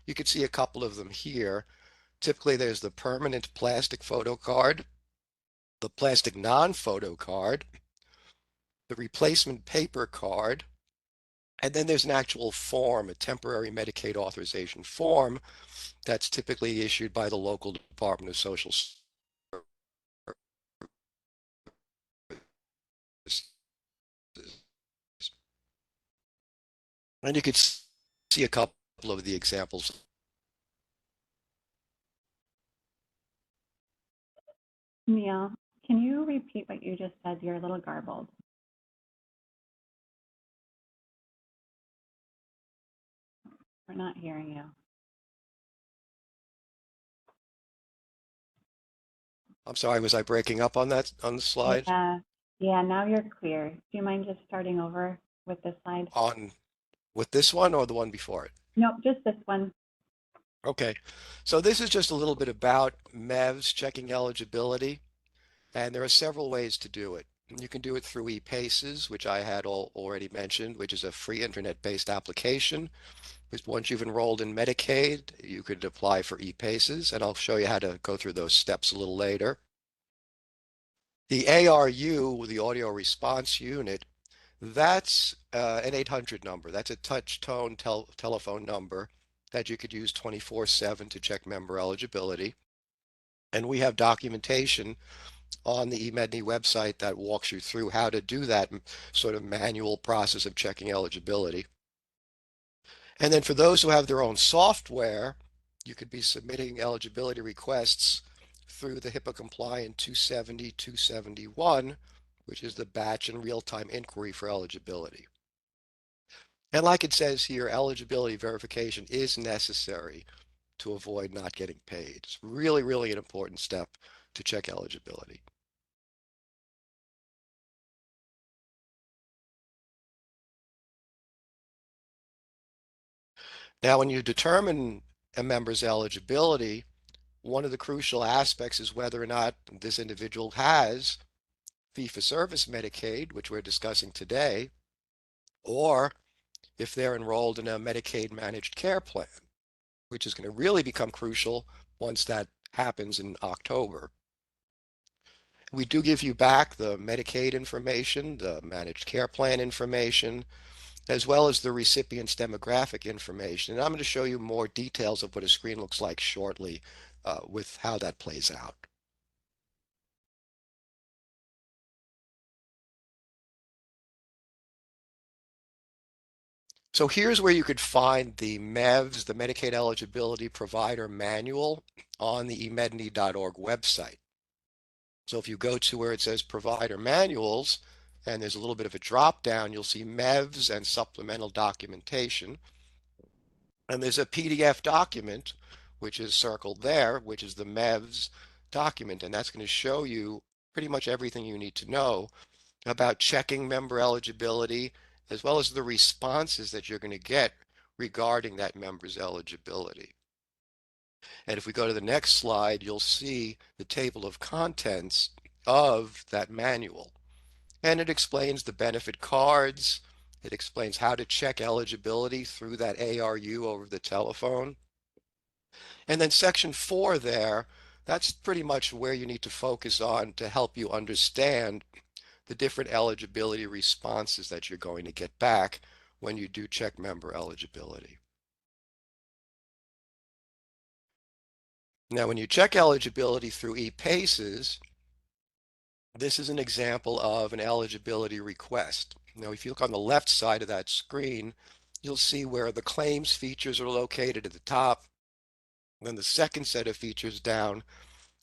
You can see a couple of them here. Typically, there's the permanent plastic photo card, the plastic non-photo card, the replacement paper card, and then there's an actual form, a temporary Medicaid authorization form that's typically issued by the local Department of Social Services. And you could see a couple of the examples. Neil, can you repeat what you just said? You're a little garbled. We're not hearing you. I'm sorry, was I breaking up on the slide? Yeah, now you're clear. Do you mind just starting over with this slide? With this one or the one before it? Nope, just this one. Okay, so this is just a little bit about MEVS, checking eligibility, and there are several ways to do it. You can do it through ePaces, which I had already mentioned, which is a free internet-based application. Once you've enrolled in Medicaid, you could apply for ePaces, and I'll show you how to go through those steps a little later. The ARU, the audio response unit, that's an 800 number. That's a touch tone telephone number that you could use 24/7 to check member eligibility. And we have documentation on the eMedNY website that walks you through how to do that sort of manual process of checking eligibility. And then for those who have their own software, you could be submitting eligibility requests through the HIPAA compliant 270, 271, which is the batch and real-time inquiry for eligibility. And like it says here, eligibility verification is necessary to avoid not getting paid. It's really, really an important step to check eligibility. Now, when you determine a member's eligibility, one of the crucial aspects is whether or not this individual has fee-for-service Medicaid, which we're discussing today, or if they're enrolled in a Medicaid managed care plan, which is going to really become crucial once that happens in October. We do give you back the Medicaid information, the managed care plan information, as well as the recipient's demographic information. And I'm going to show you more details of what a screen looks like shortly with how that plays out. So here's where you could find the MEVS, the Medicaid Eligibility Provider Manual, on the emedney.org website. So if you go to where it says Provider Manuals, and there's a little bit of a drop down, you'll see MEVS and supplemental documentation. And there's a PDF document, which is circled there, which is the MEVS document. And that's going to show you pretty much everything you need to know about checking member eligibility, as well as the responses that you're going to get regarding that member's eligibility. And if we go to the next slide, you'll see the table of contents of that manual. And it explains the benefit cards. It explains how to check eligibility through that ARU over the telephone. And then section 4 there, that's pretty much where you need to focus on to help you understand the different eligibility responses that you're going to get back when you do check member eligibility. Now, when you check eligibility through ePaces, this is an example of an eligibility request. Now, if you look on the left side of that screen, you'll see where the claims features are located at the top. Then the second set of features down,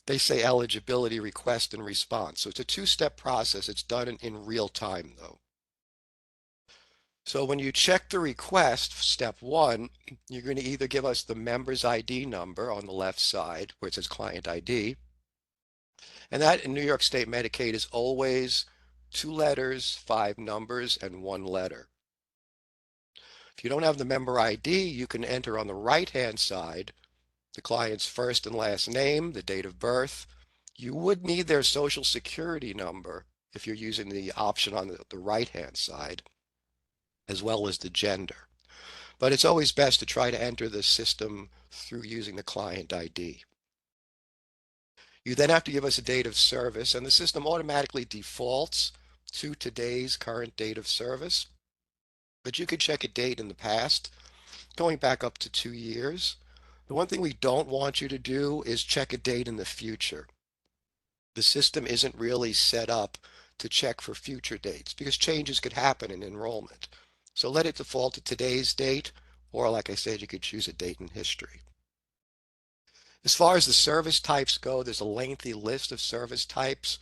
they say eligibility request and response. So it's a two-step process. It's done in real time, though. So when you check the request, step 1, you're going to either give us the member's ID number on the left side where it says client ID. And that in New York State Medicaid is always 2 letters, 5 numbers, and 1 letter. If you don't have the member ID, you can enter on the right-hand side the client's first and last name, the date of birth. You would need their social security number if you're using the option on the right-hand side, as well as the gender. But it's always best to try to enter the system through using the client ID. You then have to give us a date of service, and the system automatically defaults to today's current date of service. But you could check a date in the past, going back up to 2 years. The one thing we don't want you to do is check a date in the future. The system isn't really set up to check for future dates because changes could happen in enrollment. So let it default to today's date, or like I said, you could choose a date in history. As far as the service types go, there's a lengthy list of service types,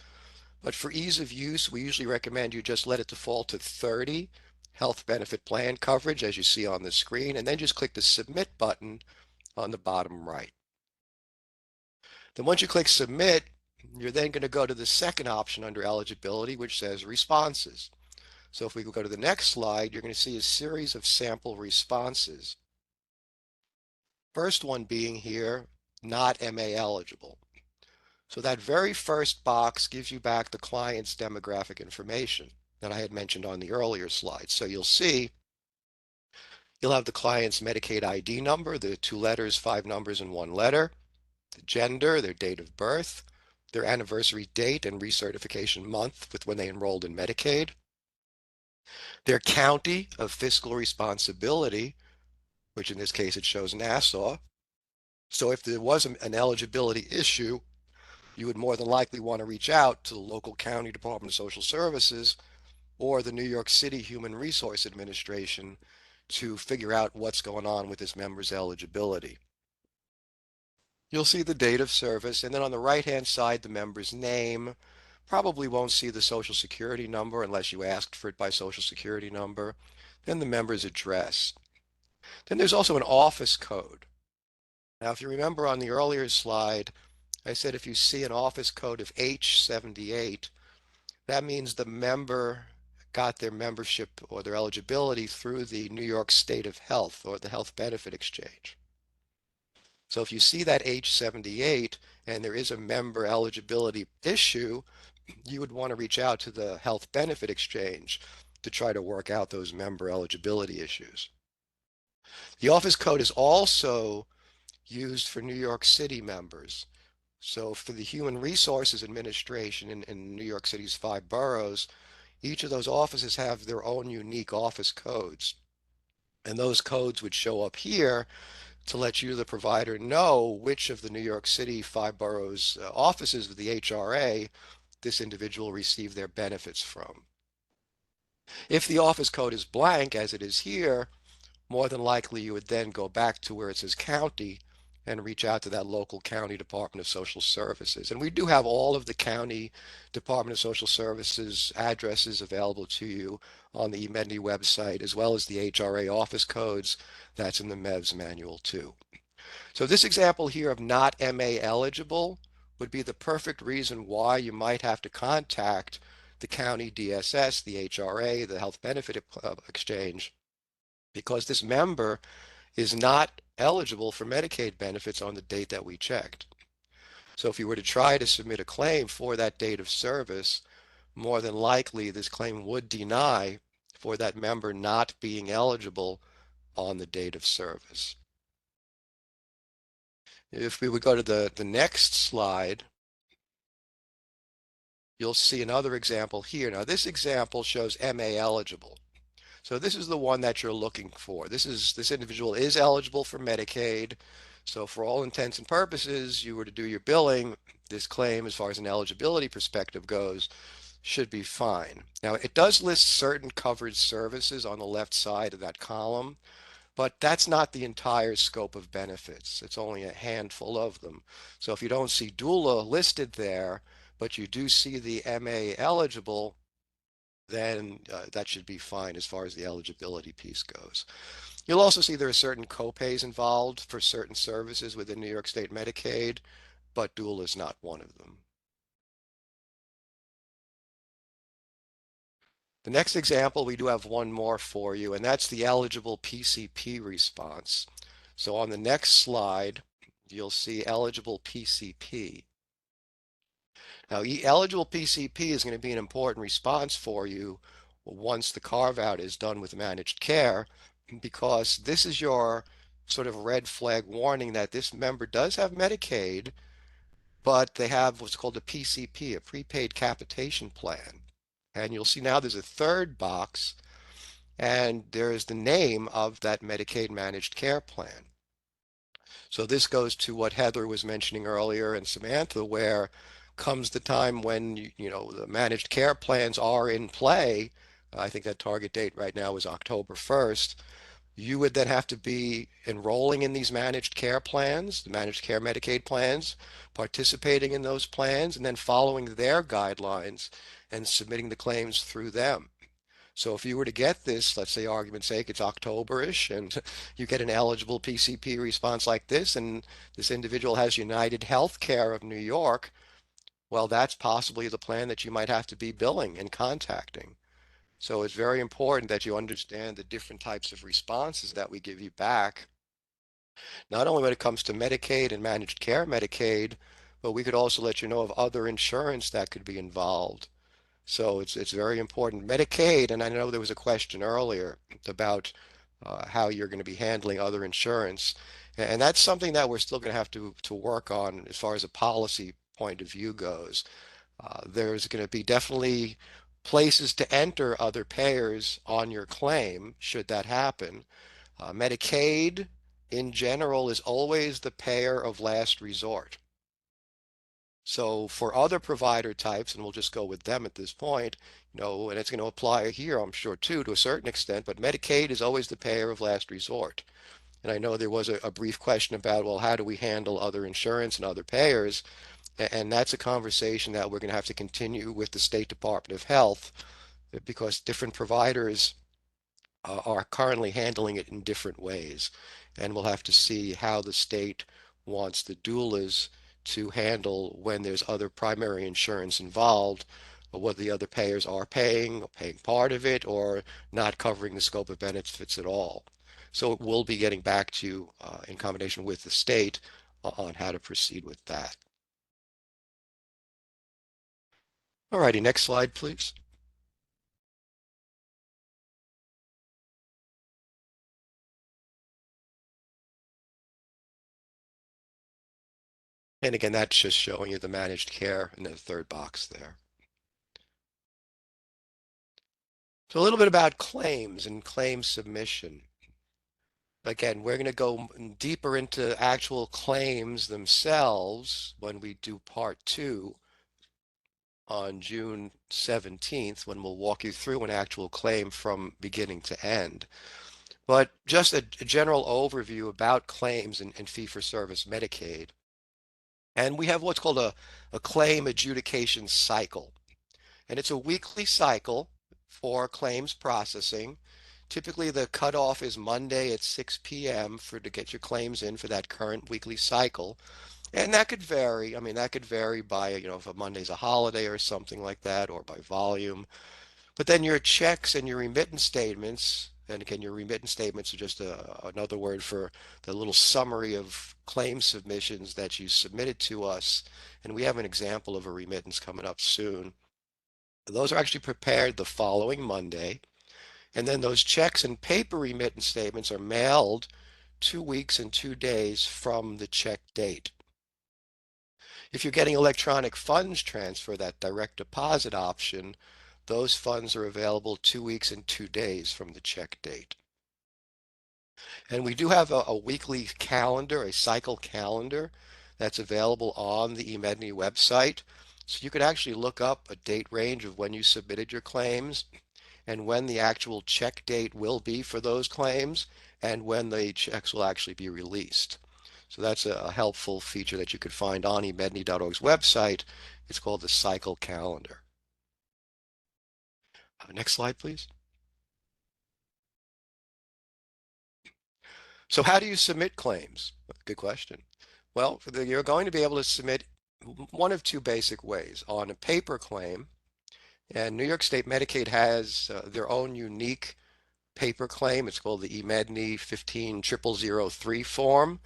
but for ease of use, we usually recommend you just let it default to 30 health benefit plan coverage, as you see on the screen, and then just click the Submit button on the bottom right. Then once you click Submit, you're then going to go to the second option under eligibility, which says Responses. So if we go to the next slide, you're going to see a series of sample responses. First one being here, not MA eligible. So that very first box gives you back the client's demographic information that I had mentioned on the earlier slide. So you'll see you'll have the client's Medicaid ID number, the 2 letters, 5 numbers, and 1 letter, the gender, their date of birth, their anniversary date and recertification month with when they enrolled in Medicaid, their county of fiscal responsibility, which in this case it shows Nassau. So if there was an eligibility issue, you would more than likely want to reach out to the local county Department of Social Services or the New York City Human Resource Administration to figure out what's going on with this member's eligibility. You'll see the date of service, and then on the right-hand side, the member's name. Probably won't see the Social Security number unless you asked for it by Social Security number. Then the member's address. Then there's also an office code. Now, if you remember on the earlier slide, I said if you see an office code of H78, that means the member got their membership or their eligibility through the New York State of Health or the Health Benefit Exchange. So if you see that H78 and there is a member eligibility issue, you would want to reach out to the Health Benefit Exchange to try to work out those member eligibility issues. The office code is also used for New York City members. So for the Human Resources Administration in New York City's 5 boroughs, each of those offices have their own unique office codes. And those codes would show up here to let you, the provider, know which of the New York City 5 boroughs offices of the HRA this individual received their benefits from. If the office code is blank, as it is here, more than likely you would then go back to where it says county and reach out to that local county Department of Social Services. And we do have all of the county Department of Social Services addresses available to you on the eMedNY website, as well as the HRA office codes. That's in the MEVS manual too. So this example here of not MA eligible would be the perfect reason why you might have to contact the county DSS, the HRA, the Health Benefit Exchange, because this member is not eligible for Medicaid benefits on the date that we checked. So if you were to try to submit a claim for that date of service, more than likely this claim would deny for that member not being eligible on the date of service. If we would go to the next slide, you'll see another example here. Now this example shows MA eligible. So this is the one that you're looking for. This individual is eligible for Medicaid. So for all intents and purposes, you were to do your billing, this claim, as far as an eligibility perspective goes, should be fine. Now it does list certain covered services on the left side of that column, but that's not the entire scope of benefits. It's only a handful of them. So if you don't see doula listed there, but you do see the MA eligible, then that should be fine as far as the eligibility piece goes. You'll also see there are certain copays involved for certain services within New York State Medicaid, but doula is not one of them. The next example, we do have one more for you, and that's the eligible PCP response. So on the next slide, you'll see eligible PCP. Now, eligible PCP is going to be an important response for you once the carve out is done with managed care, because this is your sort of red flag warning that this member does have Medicaid, but they have what's called a PCP, a prepaid capitation plan. And you'll see now there's a third box, and there is the name of that Medicaid managed care plan. So this goes to what Heather was mentioning earlier and Samantha, where comes the time when the managed care plans are in play. I think that target date right now is October 1st. You would then have to be enrolling in these managed care plans, the managed care Medicaid plans, participating in those plans, and then following their guidelines and submitting the claims through them. So if you were to get this, let's say argument's sake, it's October-ish, and you get an eligible PCP response like this, and this individual has United Healthcare of New York, well, that's possibly the plan that you might have to be billing and contacting. So it's very important that you understand the different types of responses that we give you back, not only when it comes to Medicaid and managed care Medicaid, but we could also let you know of other insurance that could be involved. So it's very important. Medicaid, and I know there was a question earlier about how you're going to be handling other insurance, and that's something that we're still going to have to work on as far as a policy point of view goes. There's going to be definitely places to enter other payers on your claim should that happen. Medicaid in general is always the payer of last resort. So for other provider types, and we'll just go with them at this point, and it's going to apply here, I'm sure too, to a certain extent, but Medicaid is always the payer of last resort. And I know there was a brief question about, well, how do we handle other insurance and other payers? And that's a conversation that we're going to have to continue with the State Department of Health, because different providers are currently handling it in different ways. And we'll have to see how the state wants the doulas to handle when there's other primary insurance involved, or whether the other payers are paying part of it, or not covering the scope of benefits at all. So we'll be getting back to you in combination with the state on how to proceed with that. Alrighty, next slide, please. And again, that's just showing you the managed care in the third box there. So a little bit about claims and claim submission. Again, we're going to go deeper into actual claims themselves when we do part 2 on June 17th, when we'll walk you through an actual claim from beginning to end. But just a general overview about claims and fee-for-service Medicaid. And we have what's called a claim adjudication cycle. And it's a weekly cycle for claims processing. Typically, the cutoff is Monday at 6 p.m. to get your claims in for that current weekly cycle. And that could vary. I mean, that could vary by, if a Monday's a holiday or something like that, or by volume. But then your checks and your remittance statements, and again, your remittance statements are just another word for the little summary of claim submissions that you submitted to us. And we have an example of a remittance coming up soon. Those are actually prepared the following Monday. And then those checks and paper remittance statements are mailed 2 weeks and 2 days from the check date. If you're getting electronic funds transfer, that direct deposit option, those funds are available 2 weeks and 2 days from the check date. And we do have a weekly calendar, a cycle calendar, that's available on the eMedNY website. So you could actually look up a date range of when you submitted your claims and when the actual check date will be for those claims and when the checks will actually be released. So that's a helpful feature that you could find on emedny.org's website. It's called the cycle calendar. Next slide, please. So how do you submit claims? Good question. Well, you're going to be able to submit one of two basic ways: on a paper claim, and New York State Medicaid has their own unique paper claim. It's called the eMedNY 15003 form.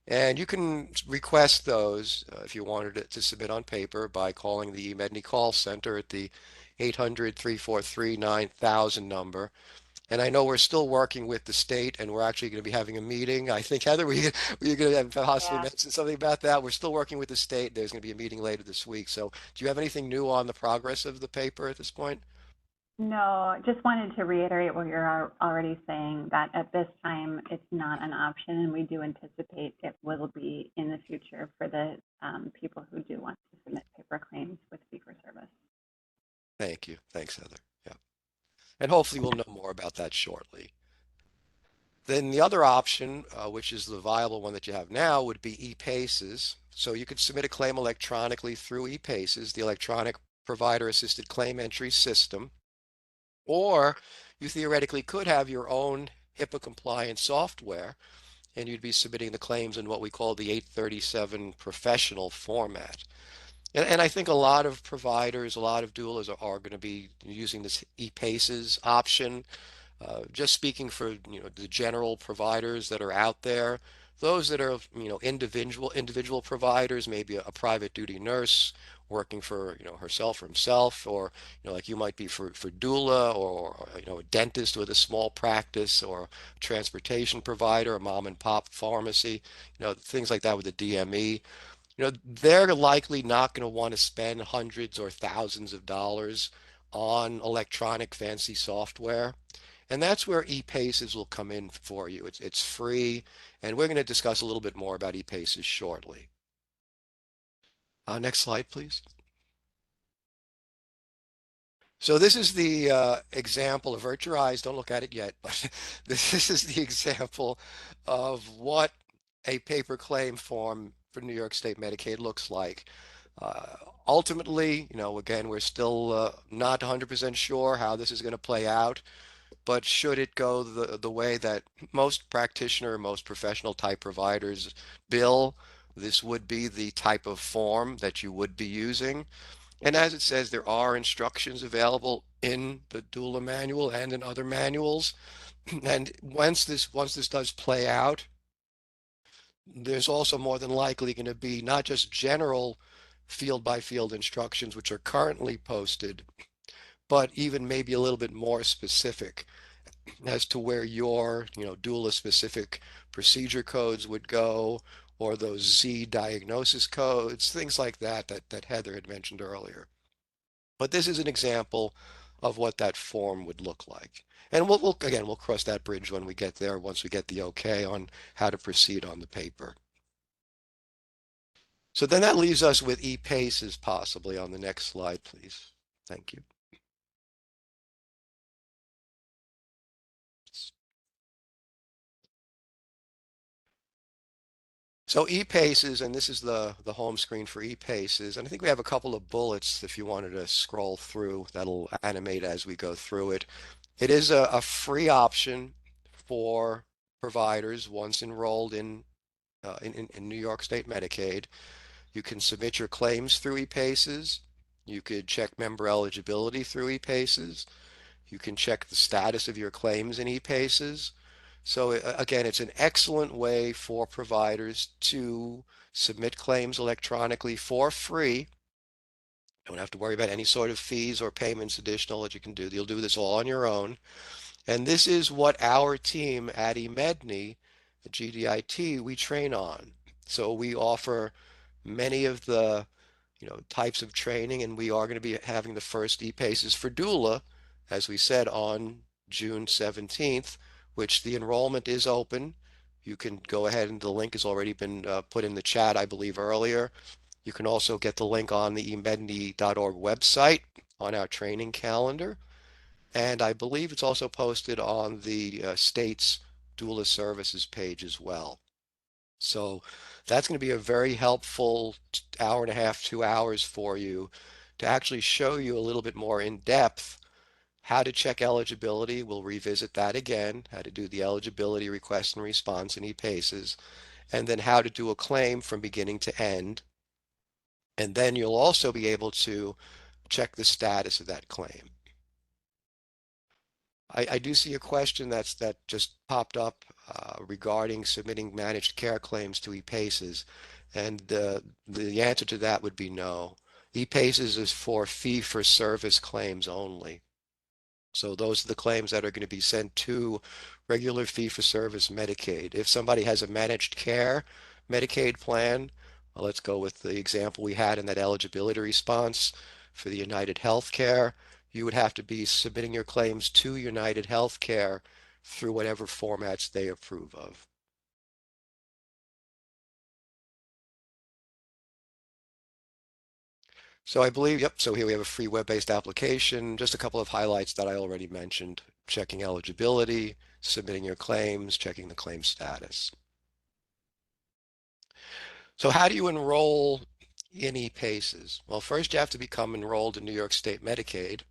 And you can request those if you wanted it to submit on paper by calling the eMedNY call center at the 800-343-9000 number. And I know we're still working with the state, and we're actually going to be having a meeting. I think, Heather, we're going to have possibly Yeah. mention something about that. We're still working with the state. There's going to be a meeting later this week. So do you have anything new on the progress of the paper at this point? No, just wanted to reiterate what you're already saying, that at this time, it's not an option, and we do anticipate it will be in the future for the people who do want to submit paper claims with fee-for-service. Thank you. Thanks, Heather. Yeah. And hopefully we'll know more about that shortly. Then the other option, which is the viable one that you have now, would be e-PACES. So you could submit a claim electronically through e-PACES, the electronic provider assisted claim entry system, or you theoretically could have your own HIPAA compliant software, and you'd be submitting the claims in what we call the 837 professional format. And I think a lot of providers, a lot of doulas are going to be using this e-PACES option. Just speaking for the general providers that are out there, those that are individual providers, maybe a private duty nurse working for herself or himself, or like you might be for doula, or a dentist with a small practice, or a transportation provider, a mom and pop pharmacy, things like that with the DME. They're likely not going to want to spend hundreds or thousands of dollars on electronic fancy software. And that's where ePaces will come in for you. It's free, and we're going to discuss a little bit more about ePaces shortly. Next slide, please. So this is the example. Avert your eyes, don't look at it yet, but this is the example of what a paper claim form for New York State Medicaid looks like. Ultimately, again, we're still not 100% sure how this is going to play out. But should it go the way that most practitioner, most professional type providers bill, this would be the type of form that you would be using. And as it says, there are instructions available in the doula manual and in other manuals. And once this does play out, there's also more than likely going to be not just general field by field instructions, which are currently posted, but even maybe a little bit more specific as to where your, doula specific procedure codes would go, or those Z diagnosis codes, things like that Heather had mentioned earlier. But this is an example of what that form would look like. And we'll cross that bridge when we get there, once we get the okay on how to proceed on the paper. So then that leaves us with e-PACES possibly on the next slide, please. Thank you. So ePaces, and this is the home screen for ePaces, and I think we have a couple of bullets if you wanted to scroll through that'll animate as we go through it. It is a free option for providers once enrolled in New York State Medicaid. You can submit your claims through ePaces. You could check member eligibility through ePaces. You can check the status of your claims in ePaces. So again, it's an excellent way for providers to submit claims electronically for free. Don't have to worry about any sort of fees or payments additional that you can do. You'll do this all on your own. And this is what our team at eMedNY, at GDIT, we train on. So we offer many of the types of training, and we are going to be having the first ePaces for Doula, as we said, on June 17th, which the enrollment is open. You can go ahead, and the link has already been put in the chat, I believe, earlier. You can also get the link on the emedny.org website on our training calendar. And I believe it's also posted on the state's doula services page as well. So that's going to be a very helpful hour and a half, 2 hours for you to actually show you a little bit more in depth how to check eligibility. We'll revisit that again, how to do the eligibility request and response in ePaces, and then how to do a claim from beginning to end. And then you'll also be able to check the status of that claim. I do see a question that just popped up regarding submitting managed care claims to ePaces, and the answer to that would be no. ePaces is for fee-for-service claims only. So those are the claims that are going to be sent to regular fee-for-service Medicaid. If somebody has a managed care Medicaid plan, well, let's go with the example we had in that eligibility response for the United Healthcare. You would have to be submitting your claims to United Healthcare through whatever formats they approve of. So I believe, yep, so here we have a free web-based application, just a couple of highlights that I already mentioned, checking eligibility, submitting your claims, checking the claim status. So how do you enroll in ePaces? Well, first you have to become enrolled in New York State Medicaid.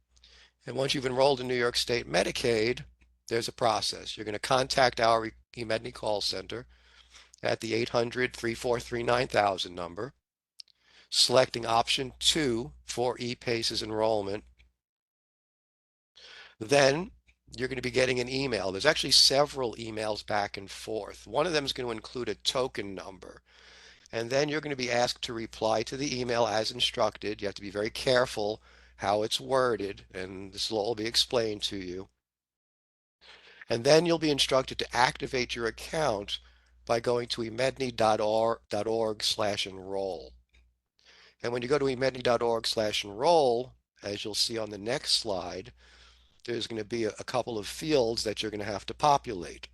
And once you've enrolled in New York State Medicaid, there's a process. You're going to contact our eMedNY call center at the 800-343-9000 number, selecting option 2 for ePaces enrollment. Then you're going to be getting an email. There's actually several emails back and forth. One of them is going to include a token number. And then you're going to be asked to reply to the email as instructed. You have to be very careful how it's worded, and this will all be explained to you. And then you'll be instructed to activate your account by going to emedny.org/enroll. And when you go to emedny.org/enroll, as you'll see on the next slide, there's going to be a couple of fields that you're going to have to populate.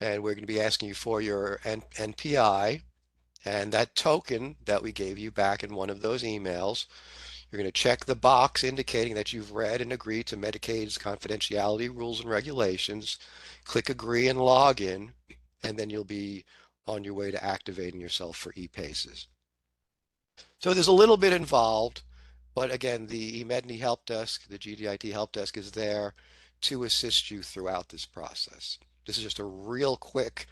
And we're going to be asking you for your NPI and that token that we gave you back in one of those emails. You're going to check the box indicating that you've read and agreed to Medicaid's confidentiality rules and regulations. Click agree and log in, and then you'll be on your way to activating yourself for ePaces. So there's a little bit involved, but again, the eMedNY help desk, the GDIT help desk is there to assist you throughout this process. This is just a real quick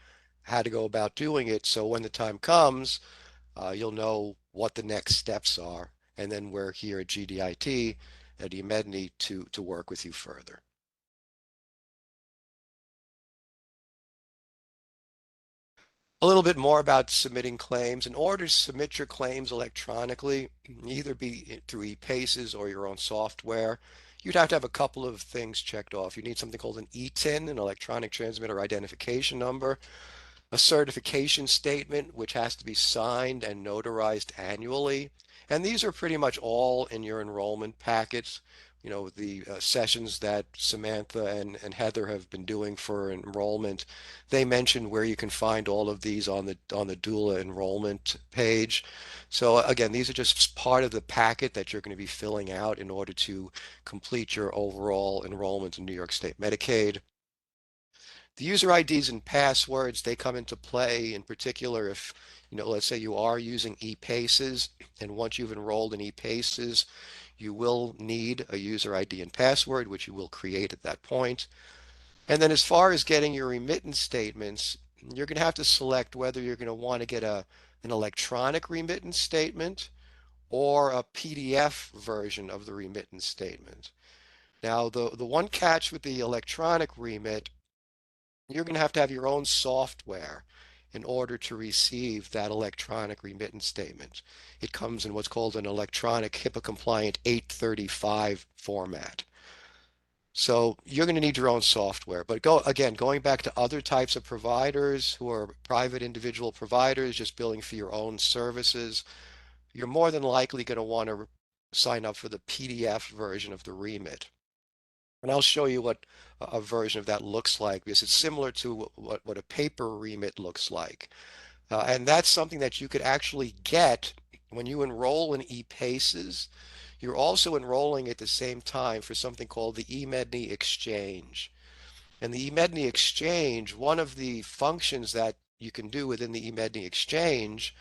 how to go about doing it. So when the time comes, you'll know what the next steps are. And then we're here at GDIT at eMedNY to work with you further. A little bit more about submitting claims. In order to submit your claims electronically, either be through ePaces or your own software, you'd have to have a couple of things checked off. You need something called an ETIN, an electronic transmitter identification number, a certification statement, which has to be signed and notarized annually. And these are pretty much all in your enrollment packets. You know, the sessions that Samantha and Heather have been doing for enrollment, they mentioned where you can find all of these on the doula enrollment page. So again, these are just part of the packet that you're going to be filling out in order to complete your overall enrollment in New York State Medicaid. The user IDs and passwords, they come into play in particular if, let's say you are using ePaces, and once you've enrolled in ePaces, you will need a user ID and password, which you will create at that point. And then as far as getting your remittance statements, you're going to have to select whether you're going to want to get an electronic remittance statement or a PDF version of the remittance statement. Now, the one catch with the electronic remit, you're going to have your own software in order to receive that electronic remittance statement. It comes in what's called an electronic HIPAA compliant 835 format. So you're going to need your own software. But going back to other types of providers who are private individual providers just billing for your own services, you're more than likely going to want to sign up for the PDF version of the remit. And I'll show you what a version of that looks like because it's similar to what a paper remit looks like. And that's something that you could actually get when you enroll in ePaces. You're also enrolling at the same time for something called the eMedNY Exchange. And the eMedNY Exchange, one of the functions that you can do within the eMedNY Exchange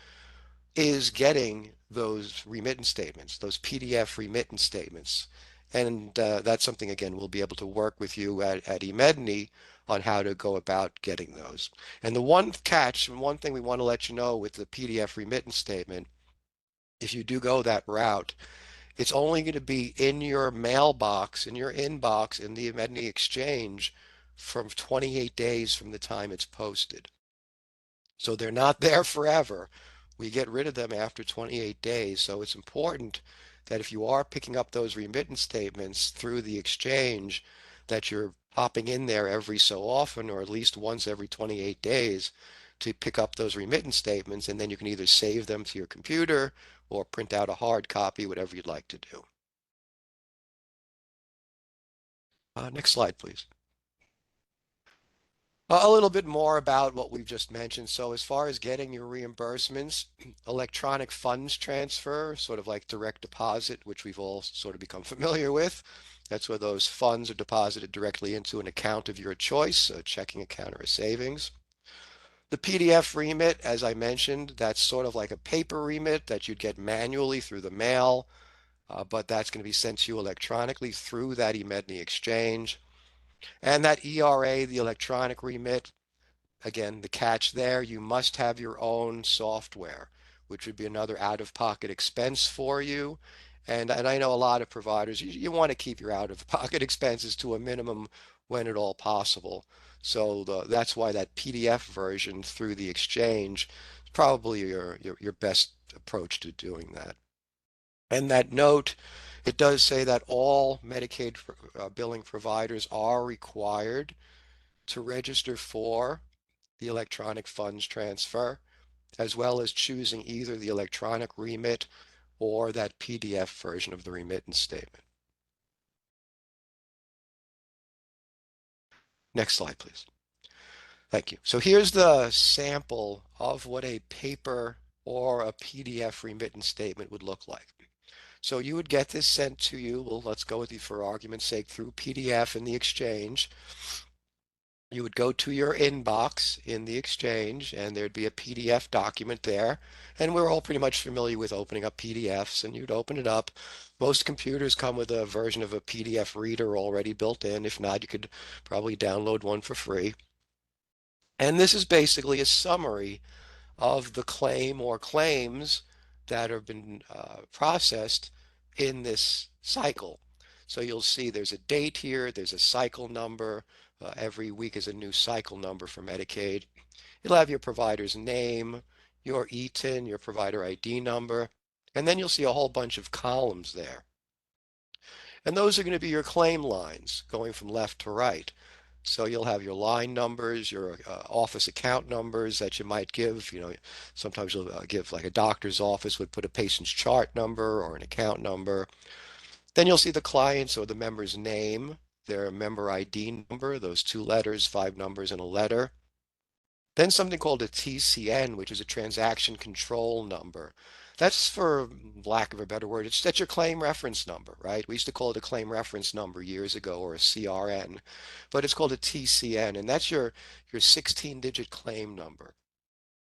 is getting those remittance statements, those PDF remittance statements. And that's something, again, we'll be able to work with you at eMedNY on how to go about getting those. And the one catch, and one thing we want to let you know with the PDF remittance statement, if you do go that route, it's only going to be in your mailbox, in your inbox, in the eMedNY Exchange from 28 days from the time it's posted. So they're not there forever. We get rid of them after 28 days. So it's important that if you are picking up those remittance statements through the exchange, that you're popping in there every so often, or at least once every 28 days, to pick up those remittance statements, and then you can either save them to your computer or print out a hard copy, whatever you'd like to do. Next slide, please. A little bit more about what we've just mentioned. So as far as getting your reimbursements, electronic funds transfer, sort of like direct deposit, which we've all sort of become familiar with. That's where those funds are deposited directly into an account of your choice, a checking account or a savings. The PDF remit, as I mentioned, that's sort of like a paper remit that you'd get manually through the mail, but that's going to be sent to you electronically through that eMedNY exchange. And that ERA, the electronic remit, again, the catch there, you must have your own software, which would be another out-of-pocket expense for you. And I know a lot of providers, you want to keep your out-of-pocket expenses to a minimum when at all possible. So that's why that PDF version through the exchange is probably your best approach to doing that. And that note, it does say that all Medicaid billing providers are required to register for the electronic funds transfer, as well as choosing either the electronic remit or that PDF version of the remittance statement. Next slide, please. Thank you. So here's the sample of what a paper or a PDF remittance statement would look like. So you would get this sent to you, well, let's go with you for argument's sake, through PDF in the exchange. You would go to your inbox in the exchange and there'd be a PDF document there. And we're all pretty much familiar with opening up PDFs, and you'd open it up. Most computers come with a version of a PDF reader already built in. If not, you could probably download one for free. And this is basically a summary of the claim or claims that have been processed in this cycle. So you'll see there's a date here, there's a cycle number. Every week is a new cycle number for Medicaid. You'll have your provider's name, your ETIN, your provider ID number, and then you'll see a whole bunch of columns there. And those are going to be your claim lines going from left to right. So you'll have your line numbers, your office account numbers that you might give. Sometimes you'll give, like a doctor's office would put a patient's chart number or an account number. Then you'll see the client's or the member's name, their member ID number, those 2 letters, 5 numbers, and a letter. Then something called a TCN, which is a transaction control number. That's, for lack of a better word, that's your claim reference number, right? We used to call it a claim reference number years ago, or a CRN, but it's called a TCN, and that's your 16-digit claim number.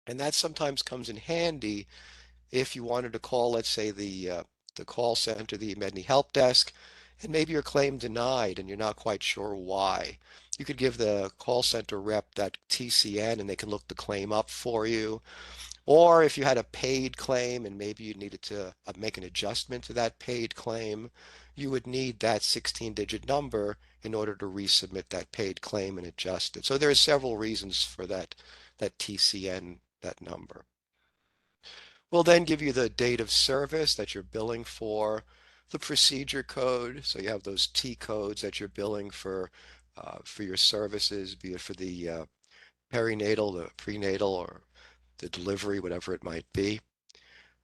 And that sometimes comes in handy if you wanted to call, let's say, the call center, the Medney help desk, and maybe your claim denied and you're not quite sure why. You could give the call center rep that TCN and they can look the claim up for you. Or if you had a paid claim and maybe you needed to make an adjustment to that paid claim, you would need that 16-digit number in order to resubmit that paid claim and adjust it. So there are several reasons for that TCN, that number. We'll then give you the date of service that you're billing for, the procedure code, so you have those T codes that you're billing for your services, be it for the perinatal, the prenatal, or the delivery, whatever it might be.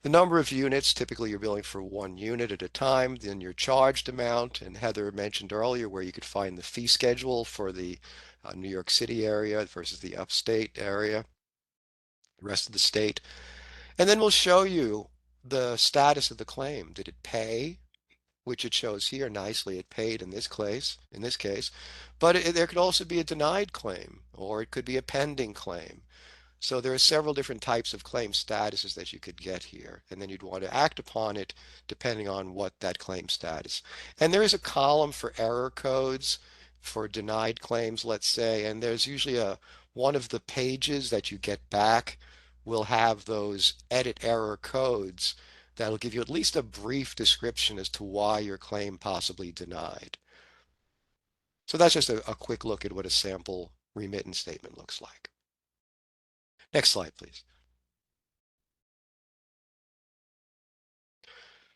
The number of units, typically you're billing for 1 unit at a time, then your charged amount, and Heather mentioned earlier where you could find the fee schedule for the New York City area versus the upstate area, the rest of the state. And then we'll show you the status of the claim. Did it pay? Which it shows here nicely. It paid in this case, but there could also be a denied claim, or it could be a pending claim. So there are several different types of claim statuses that you could get here, and then you'd want to act upon it depending on what that claim status. And there is a column for error codes for denied claims, let's say, and there's usually one of the pages that you get back will have those edit error codes that'll give you at least a brief description as to why your claim possibly denied. So that's just a quick look at what a sample remittance statement looks like. Next slide, please.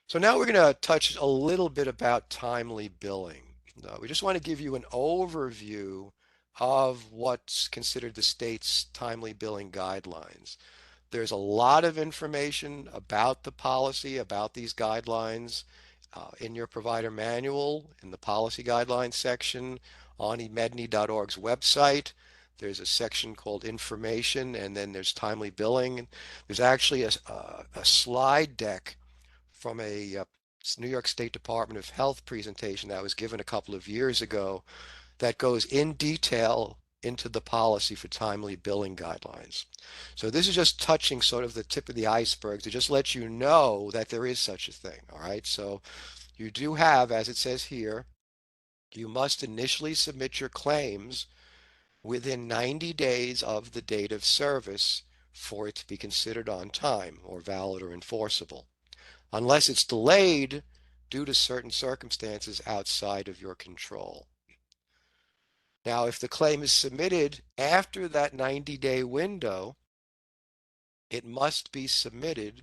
So now we're going to touch a little bit about timely billing. We just want to give you an overview of what's considered the state's timely billing guidelines. There's a lot of information about the policy, about these guidelines, in your provider manual, in the policy guidelines section, on emedney.org's website. There's a section called information, and then there's timely billing. There's actually a slide deck from a New York State Department of Health presentation that was given a couple of years ago that goes in detail into the policy for timely billing guidelines. So this is just touching sort of the tip of the iceberg to just let you know that there is such a thing. All right. So you do have, as it says here, you must initially submit your claims within 90 days of the date of service for it to be considered on time or valid or enforceable, unless it's delayed due to certain circumstances outside of your control. Now, if the claim is submitted after that 90-day window, it must be submitted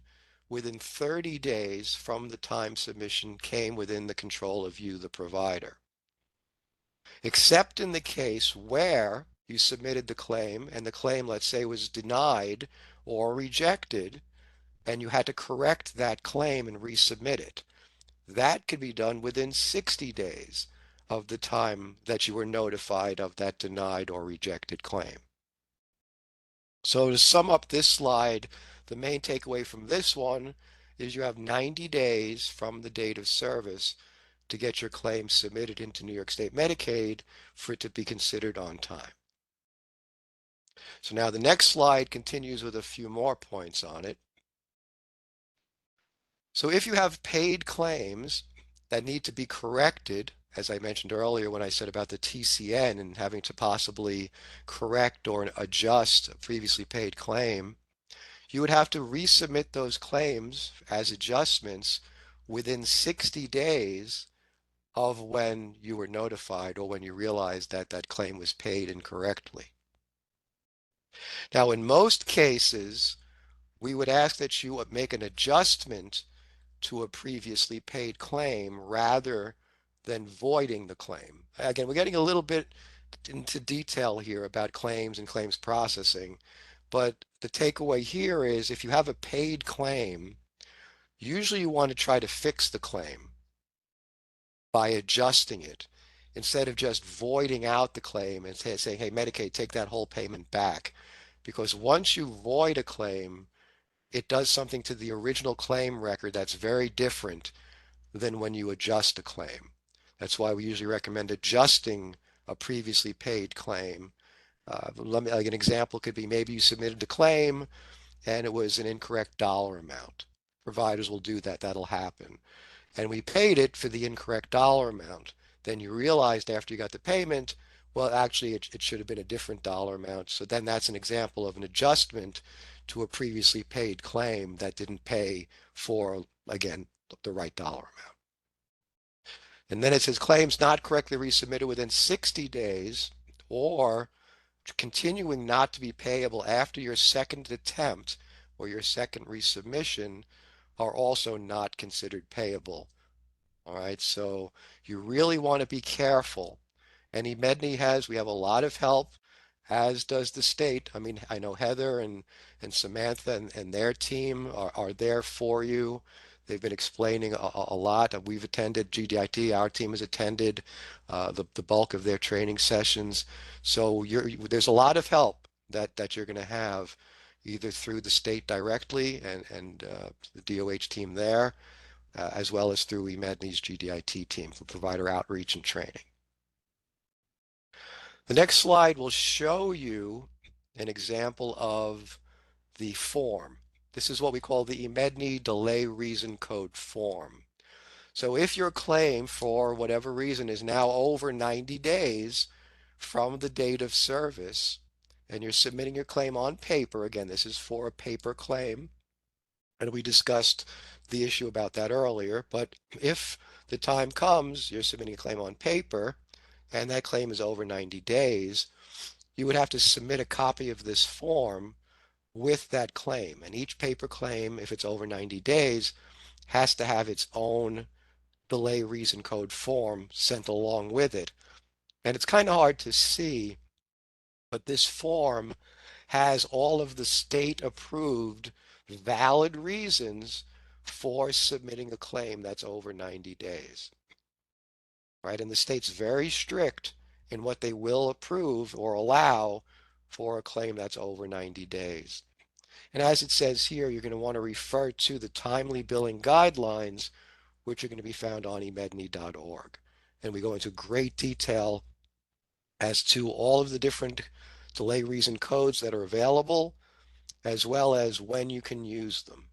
within 30 days from the time submission came within the control of you, the provider. Except in the case where you submitted the claim and the claim, let's say, was denied or rejected, and you had to correct that claim and resubmit it. That could be done within 60 days of the time that you were notified of that denied or rejected claim. So to sum up this slide, the main takeaway from this one is you have 90 days from the date of service to get your claim submitted into New York State Medicaid for it to be considered on time. So now the next slide continues with a few more points on it. So if you have paid claims that need to be corrected, as I mentioned earlier when I said about the TCN and having to possibly correct or adjust a previously paid claim, you would have to resubmit those claims as adjustments within 60 days of when you were notified or when you realized that that claim was paid incorrectly. Now, in most cases, we would ask that you make an adjustment to a previously paid claim rather than voiding the claim. Again, we're getting a little bit into detail here about claims and claims processing, but the takeaway here is if you have a paid claim, usually you want to try to fix the claim by adjusting it instead of just voiding out the claim and saying, hey, Medicaid, take that whole payment back. Because once you void a claim, it does something to the original claim record that's very different than when you adjust a claim. That's why we usually recommend adjusting a previously paid claim. Like an example could be maybe you submitted a claim and it was an incorrect dollar amount. Providers will do that. That'll happen. And we paid it for the incorrect dollar amount. Then you realized after you got the payment, well, actually, it should have been a different dollar amount. So then that's an example of an adjustment to a previously paid claim that didn't pay for, again, the right dollar amount. And then it says claims not correctly resubmitted within 60 days or continuing not to be payable after your second attempt or your second resubmission are also not considered payable. All right, so you really want to be careful. And we have a lot of help, as does the state. I mean, I know Heather and Samantha and their team are there for you. They've been explaining a lot. We've attended GDIT, our team has attended the bulk of their training sessions. So there's a lot of help that you're going to have either through the state directly and the DOH team there, as well as through eMedNY's GDIT team for provider outreach and training. The next slide will show you an example of the form. This is what we call the eMedNY Delay Reason Code form. So if your claim, for whatever reason, is now over 90 days from the date of service, and you're submitting your claim on paper, again, this is for a paper claim, and we discussed the issue about that earlier, but if the time comes, you're submitting a claim on paper, and that claim is over 90 days, you would have to submit a copy of this form with that claim. And each paper claim, if it's over 90 days, has to have its own delay reason code form sent along with it. And it's kind of hard to see, but this form has all of the state approved valid reasons for submitting a claim that's over 90 days. Right? And the state's very strict in what they will approve or allow for a claim that's over 90 days. And as it says here, you're going to want to refer to the timely billing guidelines, which are going to be found on emedny.org. And we go into great detail as to all of the different delay reason codes that are available, as well as when you can use them.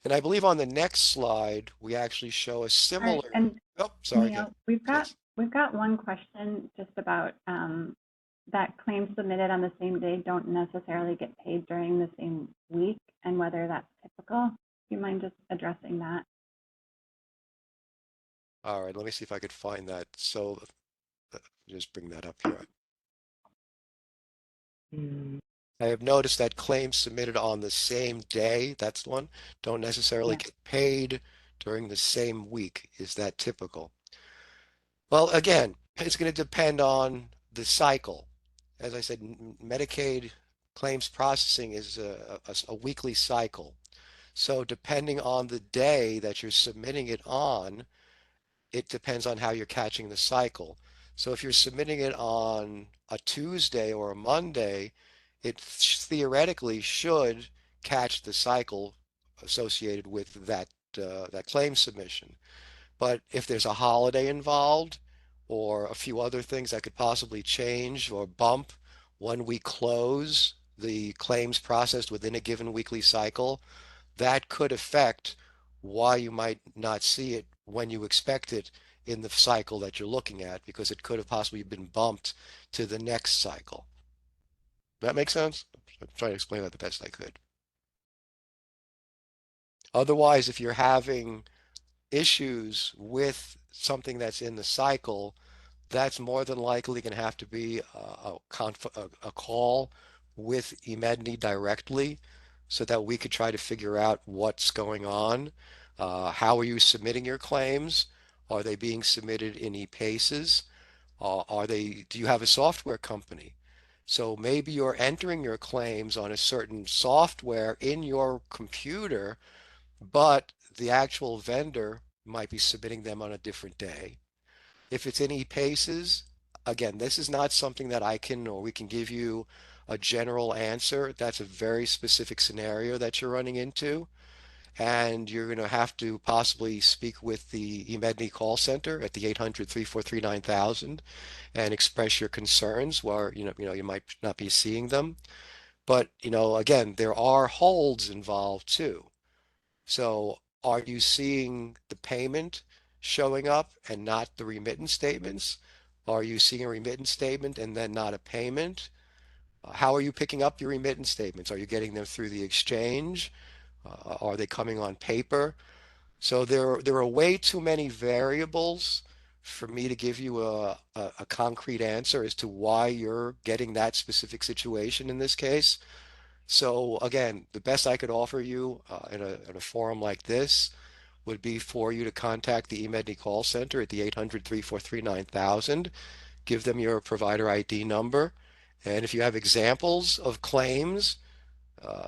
And I believe on the next slide, we actually show a similar. All right, and Oh, sorry. Neil, Yes. we've got one question just about that claims submitted on the same day don't necessarily get paid during the same week, and whether that's typical. Do you mind just addressing that? All right, let me see if I could find that. So just bring that up here. I have noticed that claims submitted on the same day, that's the one, don't necessarily get paid during the same week. Is that typical? Well, again, it's going to depend on the cycle. As I said, Medicaid claims processing is a weekly cycle. So depending on the day that you're submitting it on, it depends on how you're catching the cycle. So if you're submitting it on a Tuesday or a Monday, it theoretically should catch the cycle associated with that claim submission. But if there's a holiday involved or a few other things that could possibly change or bump when we close the claims processed within a given weekly cycle, that could affect why you might not see it when you expect it in the cycle that you're looking at, because it could have possibly been bumped to the next cycle. That makes sense? I'm trying to explain that the best I could. Otherwise, if you're having issues with something that's in the cycle, that's more than likely going to have to be a call with eMedNY directly so that we could try to figure out what's going on. How are you submitting your claims? Are they being submitted in ePaces? Do you have a software company? So maybe you're entering your claims on a certain software in your computer, but the actual vendor might be submitting them on a different day. If it's in ePaces, again, this is not something that I can or we can give you a general answer. That's a very specific scenario that you're running into. And you're going to have to possibly speak with the eMedNY call center at the 800-343-9000 and express your concerns where you might not be seeing them. But again, there are holds involved too. So are you seeing the payment showing up and not the remittance statements? Are you seeing a remittance statement and then not a payment? How are you picking up your remittance statements? Are you getting them through the exchange? Are they coming on paper? So there are way too many variables for me to give you a concrete answer as to why you're getting that specific situation in this case. So again, the best I could offer you in a forum like this would be for you to contact the eMedNY call center at the 800-343-9000, give them your provider ID number, and if you have examples of claims,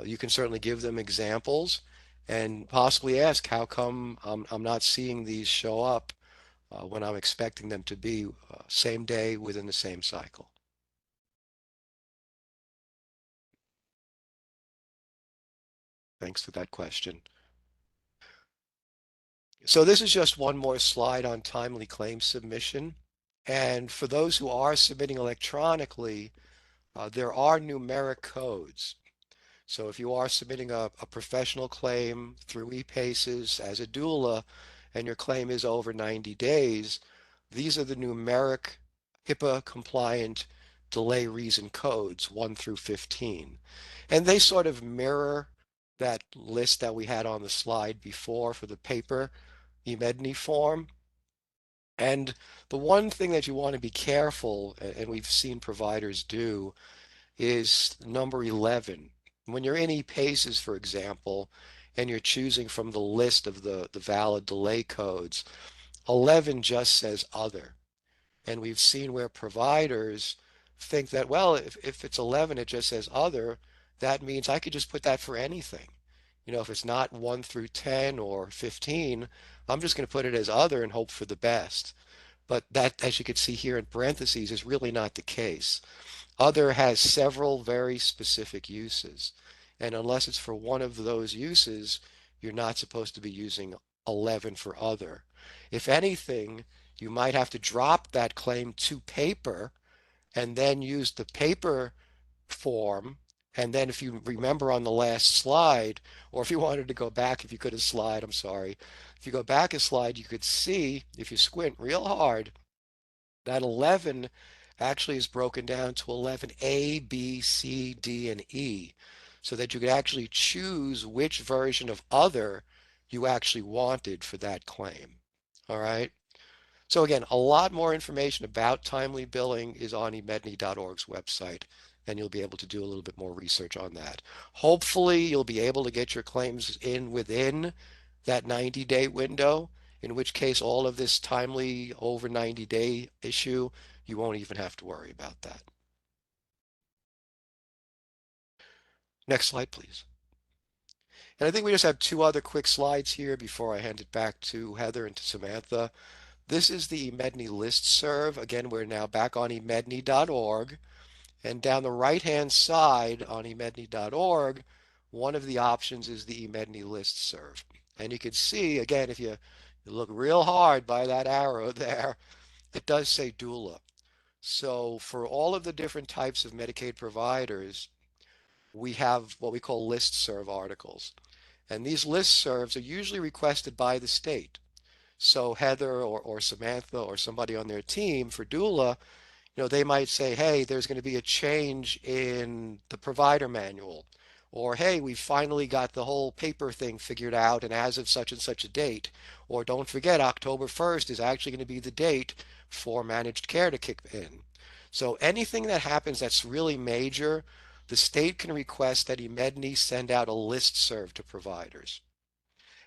you can certainly give them examples and possibly ask how come I'm not seeing these show up when I'm expecting them to be same day within the same cycle. Thanks for that question. So this is just one more slide on timely claim submission. And for those who are submitting electronically, there are numeric codes. So if you are submitting a professional claim through ePaces as a doula and your claim is over 90 days, these are the numeric HIPAA compliant delay reason codes 1 through 15. And they sort of mirror that list that we had on the slide before for the paper eMedNY form. And the one thing that you want to be careful, and we've seen providers do, is number 11. When you're in ePaces, for example, and you're choosing from the list of the valid delay codes, 11 just says other. And we've seen where providers think that, well, if it's 11, it just says other, that means I could just put that for anything. If it's not 1 through 10 or 15, I'm just going to put it as other and hope for the best. But that, as you can see here in parentheses, is really not the case. Other has several very specific uses. And unless it's for one of those uses, you're not supposed to be using 11 for other. If anything, you might have to drop that claim to paper and then use the paper form. And then if you remember on the last slide, or if you wanted to go back, if you could have slide, I'm sorry. If you go back a slide, you could see, if you squint real hard, that 11 actually is broken down to 11A, B, C, D, and E, so that you could actually choose which version of other you actually wanted for that claim. All right. So again, a lot more information about timely billing is on emedny.org's website, and you'll be able to do a little bit more research on that. Hopefully, you'll be able to get your claims in within that 90-day window, in which case all of this timely over 90-day issue, you won't even have to worry about that. Next slide, please. And I think we just have two other quick slides here before I hand it back to Heather and to Samantha. This is the eMedNY listserv. Again, we're now back on emedny.org. And down the right-hand side on emedny.org, one of the options is the eMedNY listserv. And you can see, again, if you look real hard by that arrow there, it does say doula. So for all of the different types of Medicaid providers, we have what we call listserv articles. And these listservs are usually requested by the state. So Heather or Samantha or somebody on their team for doula, they might say, hey, there's going to be a change in the provider manual. Or, hey, we finally got the whole paper thing figured out and as of such and such a date. Or don't forget, October 1st is actually going to be the date for managed care to kick in. So anything that happens that's really major, the state can request that eMedNY send out a listserv to providers.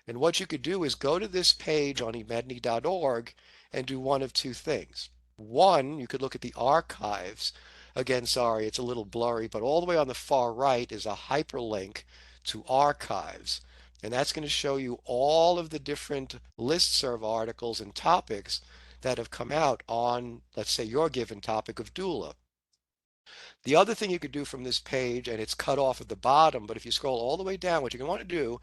And what you could do is go to this page on emedny.org and do one of two things. One, you could look at the archives. Again, sorry, it's a little blurry, but all the way on the far right is a hyperlink to archives. And that's going to show you all of the different listserv articles and topics that have come out on, let's say, your given topic of doula. The other thing you could do from this page, and it's cut off at the bottom, but if you scroll all the way down, what you're going to want to do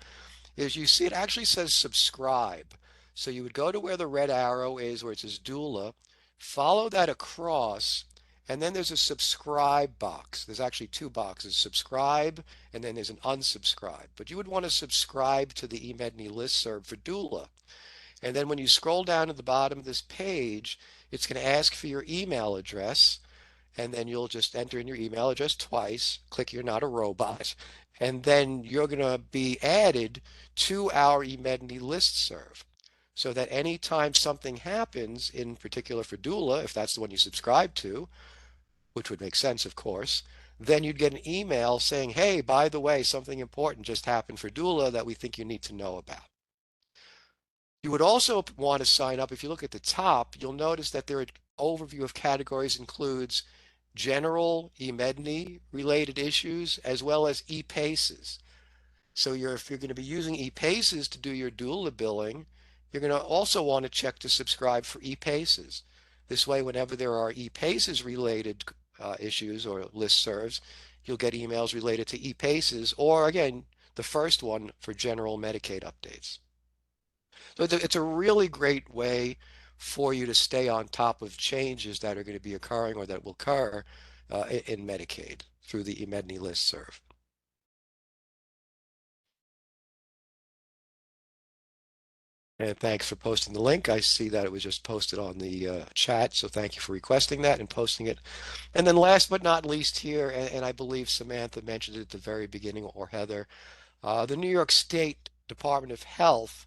is you see it actually says subscribe. So you would go to where the red arrow is, where it says doula, follow that across, and then there's a subscribe box. There's actually two boxes, subscribe, and then there's an unsubscribe. But you would want to subscribe to the eMedNY listserv for doula. And then when you scroll down to the bottom of this page, it's going to ask for your email address, and then you'll just enter in your email address twice, click You're Not a Robot, and then you're going to be added to our eMedNY listserv. So that anytime something happens, in particular for doula, if that's the one you subscribe to, which would make sense, of course, then you'd get an email saying, hey, by the way, something important just happened for doula that we think you need to know about. You would also want to sign up. If you look at the top, you'll notice that their overview of categories includes general eMedNY related issues as well as ePACES. So if you're going to be using ePACES to do your doula billing, you're going to also want to check to subscribe for ePACES. This way, whenever there are ePACES related issues or listservs, you'll get emails related to ePACES, or again, the first one for general Medicaid updates. So it's a really great way for you to stay on top of changes that are going to be occurring or that will occur in Medicaid through the eMedNY listserv. And thanks for posting the link. I see that it was just posted on the chat, so thank you for requesting that and posting it. And then last but not least here, and I believe Samantha mentioned it at the very beginning, or Heather, the New York State Department of Health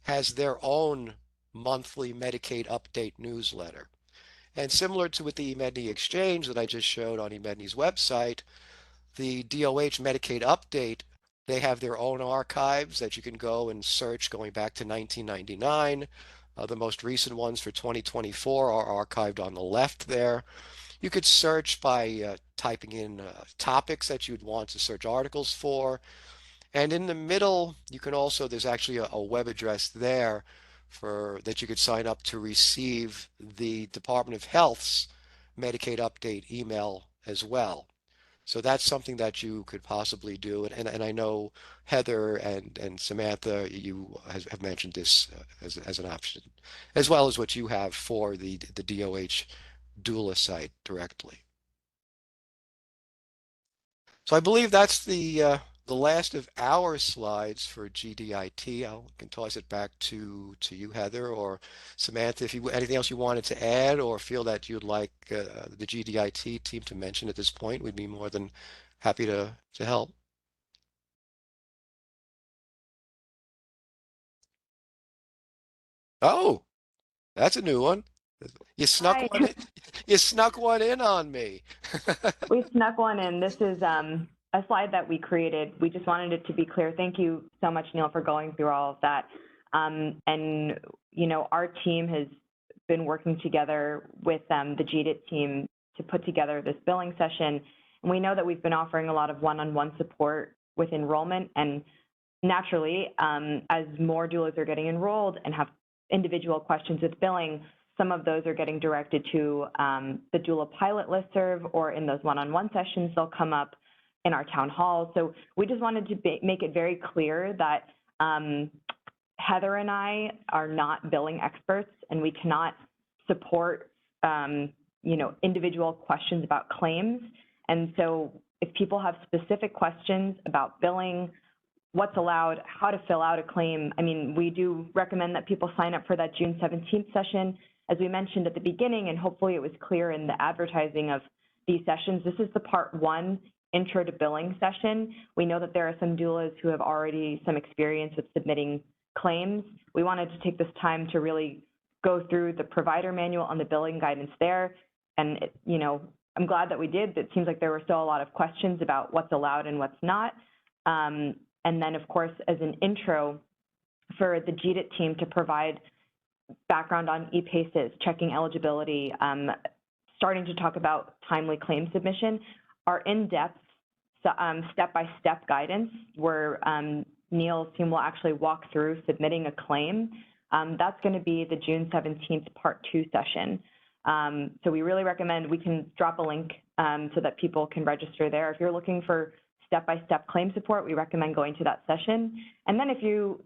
has their own monthly Medicaid update newsletter. And similar to with the eMedNY Exchange that I just showed on eMedNY's website, the DOH Medicaid update, they have their own archives that you can go and search going back to 1999. The most recent ones for 2024 are archived on the left there. You could search by typing in topics that you'd want to search articles for. And in the middle, you can also, there's actually a web address there for that you could sign up to receive the Department of Health's Medicaid update email as well. So that's something that you could possibly do. And I know Heather and Samantha, you have mentioned this as an option, as well as what you have for the DOH doula site directly. So I believe that's the last of our slides for GDIT. I can toss it back to you, Heather, or Samantha, if you anything else you wanted to add or feel that you'd like the GDIT team to mention at this point, we'd be more than happy to help. Oh, that's a new one. You snuck Hi. one in, you snuck one in on me. We snuck one in. This is a slide that we created. We just wanted it to be clear. Thank you so much, Neil, for going through all of that. And, you know, our team has been working together with the GDIT team to put together this billing session. And we know that we've been offering a lot of one-on-one support with enrollment. And naturally, as more doulas are getting enrolled and have individual questions with billing, some of those are getting directed to the doula pilot listserv, or in those one-on-one sessions, they'll come up in our town hall. So we just wanted to make it very clear that Heather and I are not billing experts, and we cannot support, you know, individual questions about claims. And so if people have specific questions about billing, what's allowed, how to fill out a claim, I mean, we do recommend that people sign up for that June 17th session. As we mentioned at the beginning, and hopefully it was clear in the advertising of these sessions, this is the part 1 intro to billing session. We know that there are some doulas who have already some experience with submitting claims. We wanted to take this time to really go through the provider manual and the billing guidance there. And, you know, I'm glad that we did. It seems like there were still a lot of questions about what's allowed and what's not. And then, of course, as an intro for the GDIT team to provide background on ePACES, checking eligibility, starting to talk about timely claim submission, our in-depth step-by-step guidance where Neil's team will actually walk through submitting a claim. That's going to be the June 17th part 2 session. So we really recommend, we can drop a link so that people can register there. If you're looking for step-by-step claim support, we recommend going to that session. And then if you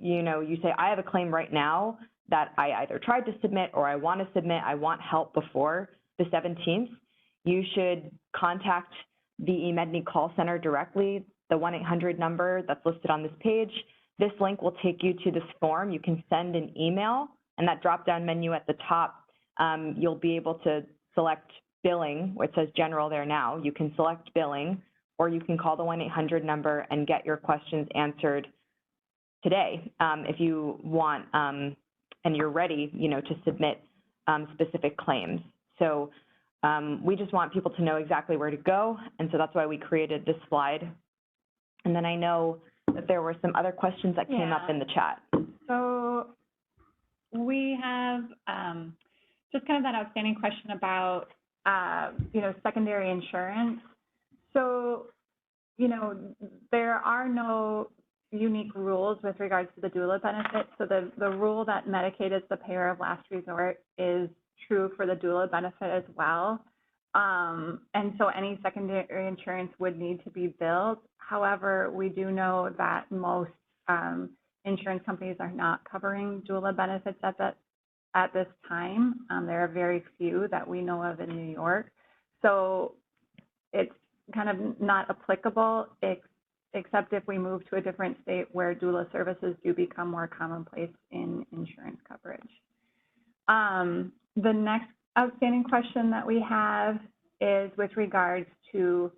say, I have a claim right now that I either tried to submit or I want to submit, I want help before the 17th, you should contact the eMedNY call center directly, the 1-800 number that's listed on this page. This link will take you to this form. You can send an email, and that drop-down menu at the top, you'll be able to select billing, which says general there now. You can select billing, or you can call the 1-800 number and get your questions answered today if you want, and you're ready, to submit specific claims. So we just want people to know exactly where to go, and so that's why we created this slide. And then I know that there were some other questions that came up in the chat. So we have just kind of that outstanding question about, secondary insurance. So, there are no unique rules with regards to the doula benefit. So the rule that Medicaid is the payer of last resort is true for the doula benefit as well. And so any secondary insurance would need to be billed. However, we do know that most insurance companies are not covering doula benefits at this time. There are very few that we know of in New York. So it's kind of not applicable, except if we move to a different state where doula services do become more commonplace in insurance coverage. The next outstanding question that we have is with regards to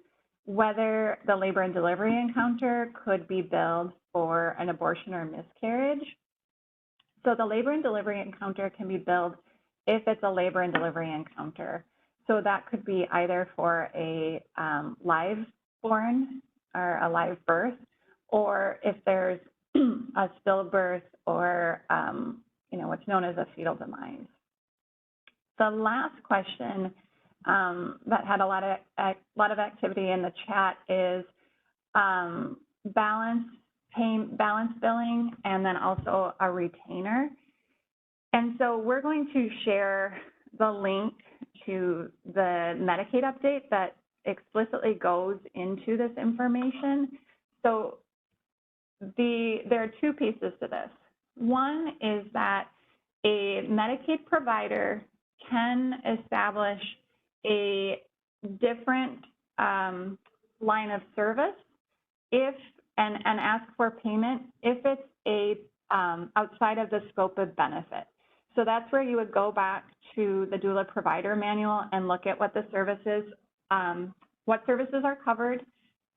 whether the labor and delivery encounter could be billed for an abortion or miscarriage. So the labor and delivery encounter can be billed if it's a labor and delivery encounter. So that could be either for a live born or a live birth, or if there's a stillbirth or what's known as a fetal demise. The last question that had a lot of activity in the chat is balance billing, and then also a retainer. And so we're going to share the link to the Medicaid update that explicitly goes into this information. So there are two pieces to this. One is that a Medicaid provider can establish a different line of service and ask for payment if it's outside of the scope of benefit. So that's where you would go back to the doula provider manual and look at what the services, what services are covered,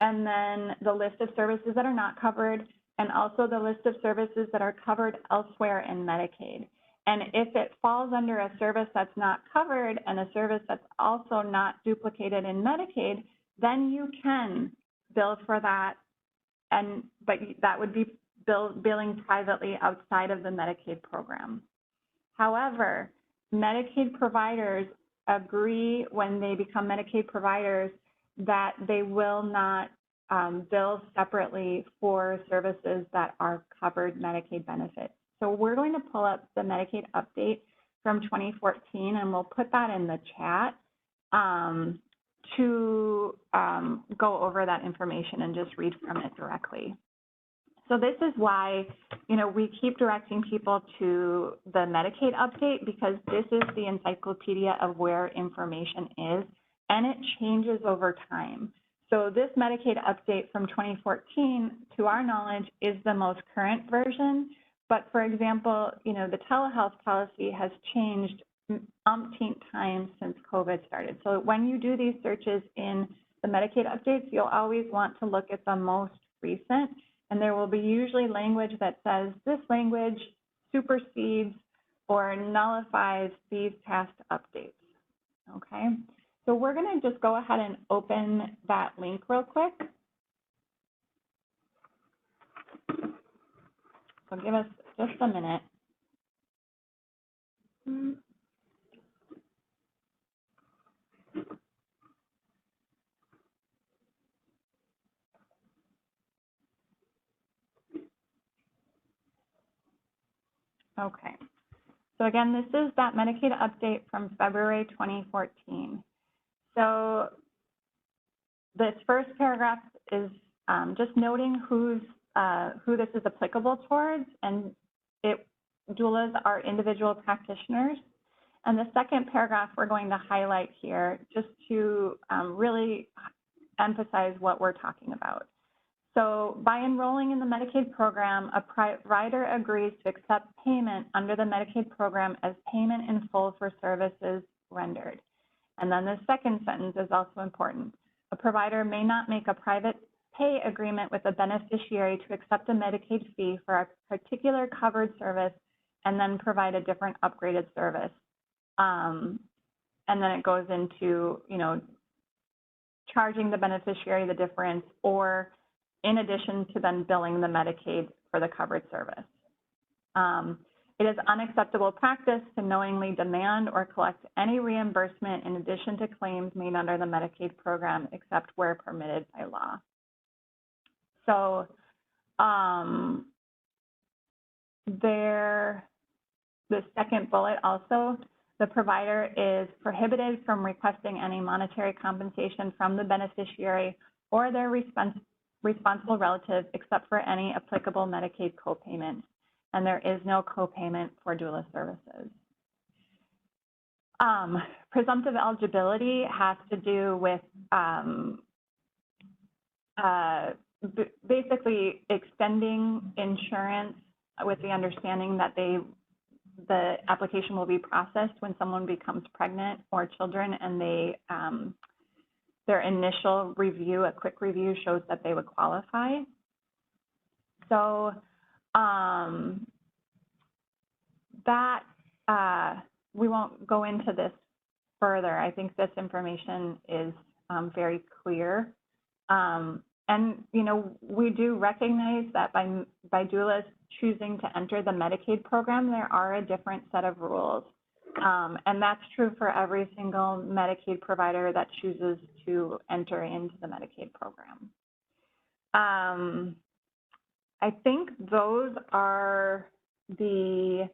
and then the list of services that are not covered, and also the list of services that are covered elsewhere in Medicaid. And if it falls under a service that's not covered and a service that's also not duplicated in Medicaid, then you can bill for that, but that would be billing privately outside of the Medicaid program. However, Medicaid providers agree when they become Medicaid providers that they will not bill separately for services that are covered Medicaid benefits. So we're going to pull up the Medicaid update from 2014, and we'll put that in the chat to go over that information and just read from it directly. So this is why, we keep directing people to the Medicaid update, because this is the encyclopedia of where information is, and it changes over time. So this Medicaid update from 2014, to our knowledge, is the most current version. But for example, the telehealth policy has changed umpteen times since COVID started. So when you do these searches in the Medicaid updates, you'll always want to look at the most recent, and there will be usually language that says this language supersedes or nullifies these past updates, okay? So we're gonna just go ahead and open that link real quick. So give us just a minute. Okay, so again, this is that Medicaid update from February 2014. So this first paragraph is just noting who this is applicable towards, and doulas are individual practitioners. And the second paragraph we're going to highlight here just to really emphasize what we're talking about. So by enrolling in the Medicaid program, a provider agrees to accept payment under the Medicaid program as payment in full for services rendered. And then the second sentence is also important. A provider may not make a private pay agreement with a beneficiary to accept a Medicaid fee for a particular covered service and then provide a different upgraded service. And then it goes into, charging the beneficiary the difference, or in addition to then billing the Medicaid for the covered service. It is unacceptable practice to knowingly demand or collect any reimbursement in addition to claims made under the Medicaid program, except where permitted by law. So the second bullet also, the provider is prohibited from requesting any monetary compensation from the beneficiary or their responsible relative except for any applicable Medicaid copayment. And there is no copayment for doula services. Presumptive eligibility has to do with basically extending insurance with the understanding that the application will be processed when someone becomes pregnant or children, and their initial review, a quick review, shows that they would qualify. So we won't go into this further. I think this information is very clear. And, we do recognize that by doulas choosing to enter the Medicaid program, there are a different set of rules. And that's true for every single Medicaid provider that chooses to enter into the Medicaid program. I think those are the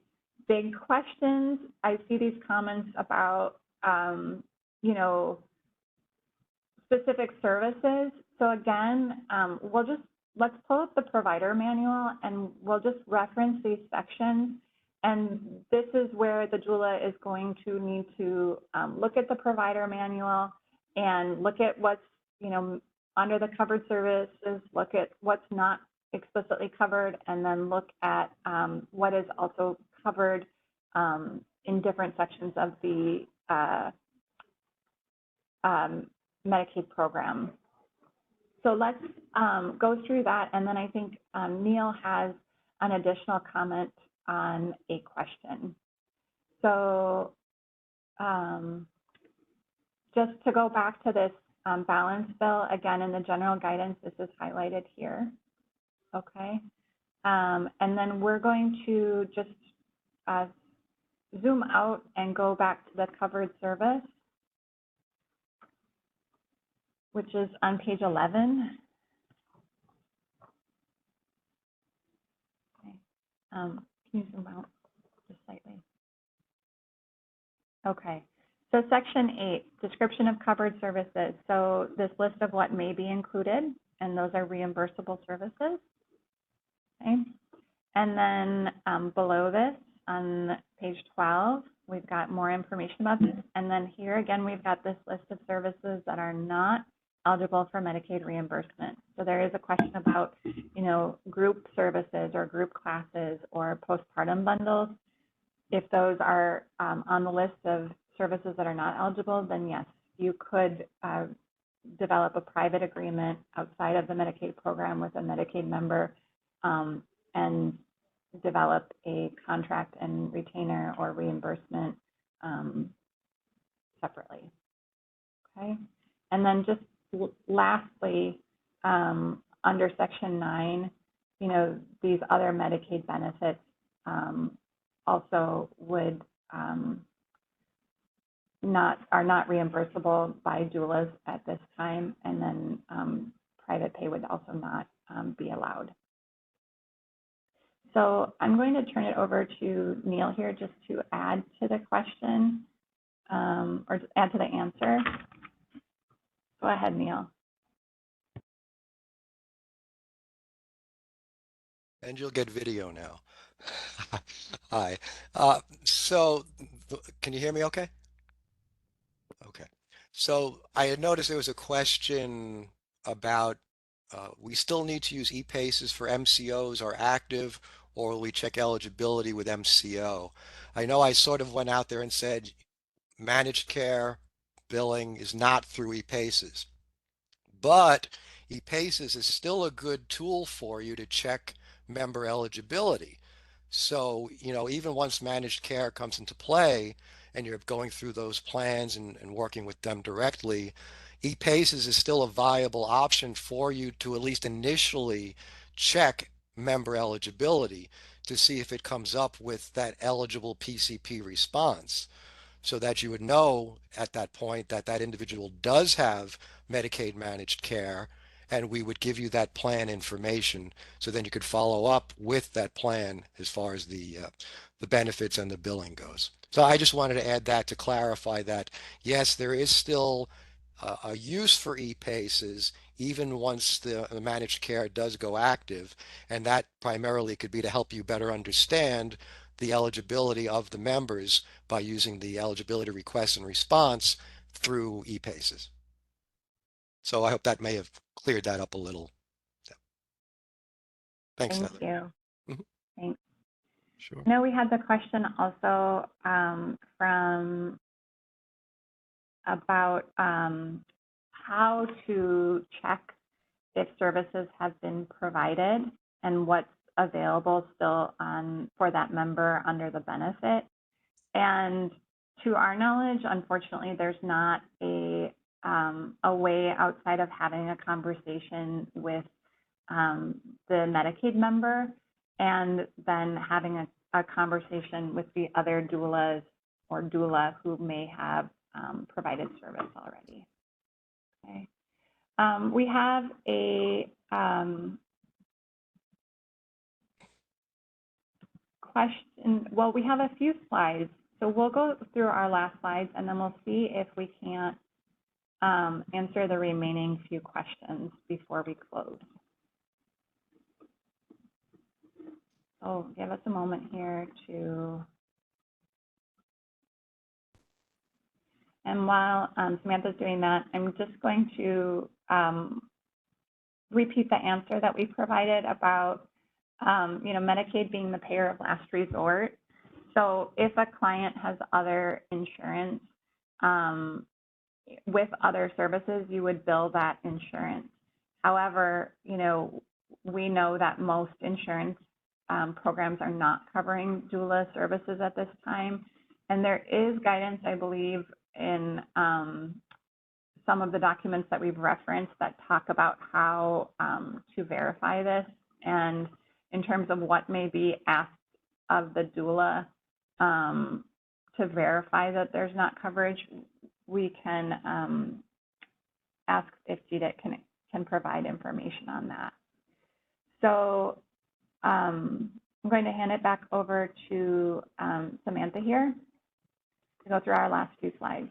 big questions. I see these comments about, specific services. So again, let's pull up the provider manual and we'll just reference these sections. And this is where the doula is going to need to look at the provider manual and look at what's, under the covered services, look at what's not explicitly covered, and then look at what is also covered in different sections of the Medicaid program. So let's go through that, and then I think Neil has an additional comment on a question. So just to go back to this balance bill, again, in the general guidance, this is highlighted here, okay? And then we're going to just zoom out and go back to the covered service, which is on page 11. Okay. Can you zoom out just slightly? Okay. So section 8, description of covered services. So this list of what may be included, and those are reimbursable services. Okay. And then below this, on page 12, we've got more information about this. And then here again, we've got this list of services that are not eligible for Medicaid reimbursement. So there is a question about, group services or group classes or postpartum bundles. If those are on the list of services that are not eligible, then yes, you could develop a private agreement outside of the Medicaid program with a Medicaid member and develop a contract and retainer or reimbursement separately, okay? And then just lastly, under section 9, these other Medicaid benefits also would are not reimbursable by doulas at this time, and then private pay would also not be allowed. So I'm going to turn it over to Neil here just to add to the question or add to the answer. Go ahead, Neil. And you'll get video now. Hi. Can you hear me okay? Okay. So I had noticed there was a question about we still need to use e-PACEs for MCOs are active, or will we check eligibility with MCO? I know I sort of went out there and said managed care billing is not through e-PACEs. But ePaces is still a good tool for you to check member eligibility. So, even once managed care comes into play and you're going through those plans and working with them directly, ePaces is still a viable option for you to at least initially check member eligibility to see if it comes up with that eligible PCP response, so that you would know at that point that that individual does have Medicaid managed care, and we would give you that plan information, so then you could follow up with that plan as far as the benefits and the billing goes. So I just wanted to add that to clarify that, yes, there is still a use for e-PACEs even once the managed care does go active, and that primarily could be to help you better understand the eligibility of the members by using the eligibility request and response through e-PACEs. So I hope that may have cleared that up a little. Yeah. Thanks, Thank Heather. you. Mhm. Thanks. Sure. No, we had the question also from about how to check if services have been provided and what's available still for that member under the benefit. And to our knowledge, unfortunately, there's not a way outside of having a conversation with the Medicaid member and then having a conversation with the other doulas or doula who may have provided service already. Okay. We have a question. Well, we have a few slides. So we'll go through our last slides and then we'll see if we can't answer the remaining few questions before we close. So give us a moment here to, and while Samantha's doing that, I'm just going to repeat the answer that we provided about Medicaid being the payer of last resort. So if a client has other insurance with other services, you would bill that insurance. However, we know that most insurance programs are not covering doula services at this time. And there is guidance, I believe, in some of the documents that we've referenced that talk about how to verify this. And in terms of what may be asked of the doula to verify that there's not coverage, we can ask if GDIT can provide information on that. So I'm going to hand it back over to Samantha here to go through our last few slides.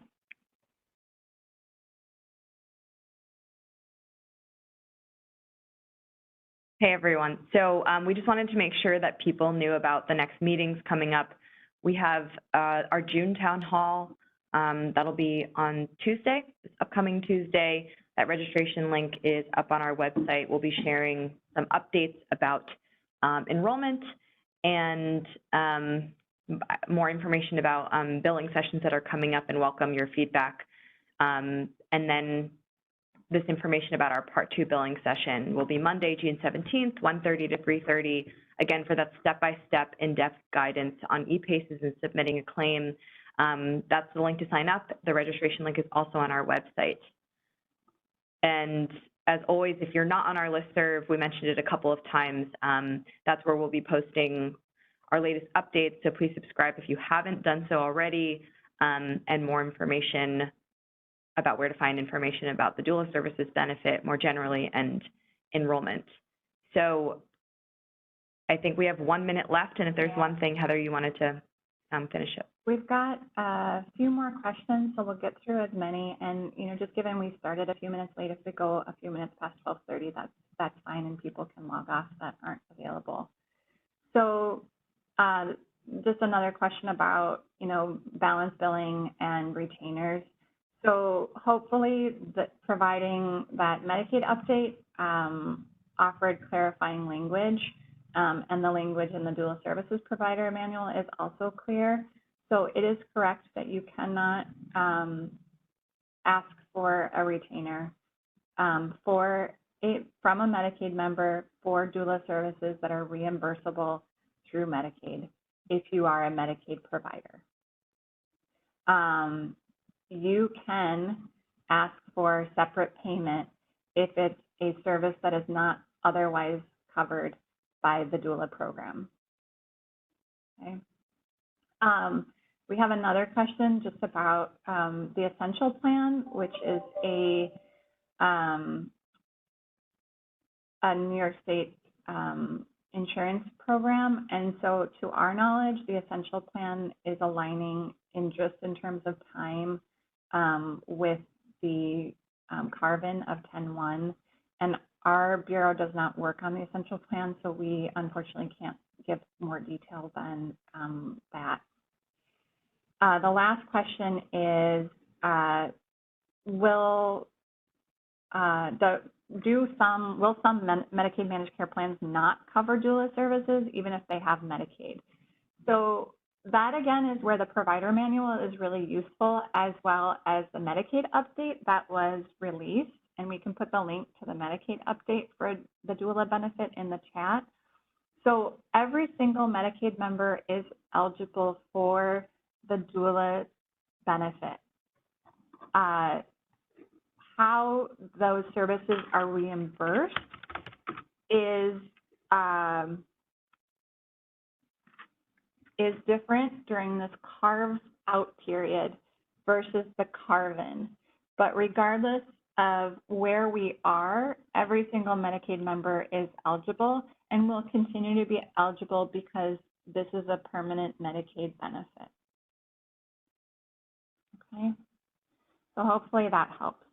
Hey, everyone. So we just wanted to make sure that people knew about the next meetings coming up. We have our June town hall. That'll be on Tuesday, this upcoming Tuesday. That registration link is up on our website. We'll be sharing some updates about enrollment and more information about billing sessions that are coming up, and welcome your feedback. And then this information about our Part 2 billing session will be Monday, June 17th, 1:30 to 3:30. Again, for that step-by-step in-depth guidance on e-PACEs and submitting a claim. That's the link to sign up. The registration link is also on our website. And as always, if you're not on our listserv, we mentioned it a couple of times, that's where we'll be posting our latest updates. So please subscribe if you haven't done so already, and more information about where to find information about the doula services benefit more generally and enrollment. So I think we have 1 minute left, and if there's one thing, Heather, you wanted to finish it. We've got a few more questions, so we'll get through as many. And just given we started a few minutes late, if we go a few minutes past 12:30, that's fine, and people can log off that aren't available. So just another question about, balance billing and retainers. So hopefully providing that Medicaid update offered clarifying language, and the language in the Doula Services Provider Manual is also clear. So it is correct that you cannot ask for a retainer from a Medicaid member for doula services that are reimbursable through Medicaid if you are a Medicaid provider. You can ask for separate payment if it's a service that is not otherwise covered by the doula program. Okay. We have another question just about the Essential Plan, which is a New York State insurance program. And so to our knowledge, the Essential Plan is aligning in terms of time with the carve-in of 10-1. And our Bureau does not work on the Essential Plan, so we unfortunately can't give more detail than that. The last question is, will some Medicaid managed care plans not cover doula services even if they have Medicaid? So that again is where the provider manual is really useful, as well as the Medicaid update that was released. And we can put the link to the Medicaid update for the doula benefit in the chat. So every single Medicaid member is eligible for the doula benefit. How those services are reimbursed is different during this carved out period versus the carve-in. But regardless of where we are, every single Medicaid member is eligible and will continue to be eligible because this is a permanent Medicaid benefit. Okay, so hopefully that helps.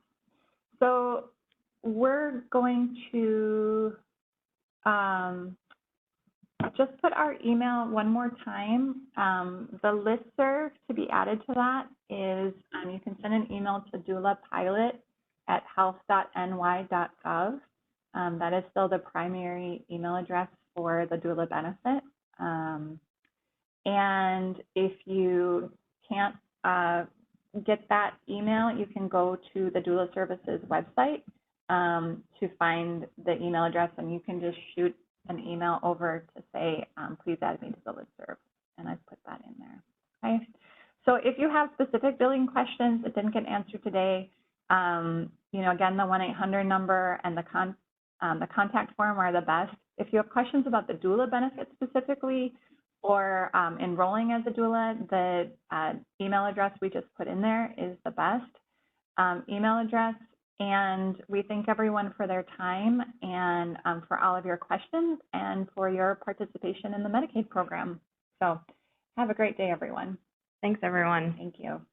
So we're going to just put our email one more time. The listserv to be added to that is you can send an email to doulapilot@health.ny.gov. That is still the primary email address for the doula benefit. And if you can't get that email, you can go to the Doula Services website to find the email address, and you can just shoot an email over to say, please add me to the listserv, and I've put that in there. Okay. So if you have specific billing questions that didn't get answered today, again, the 1-800 number and the contact form are the best. If you have questions about the doula benefit specifically, or enrolling as a doula, the email address we just put in there is the best email address. And we thank everyone for their time and for all of your questions and for your participation in the Medicaid program. So have a great day, everyone. Thanks, everyone. Thank you.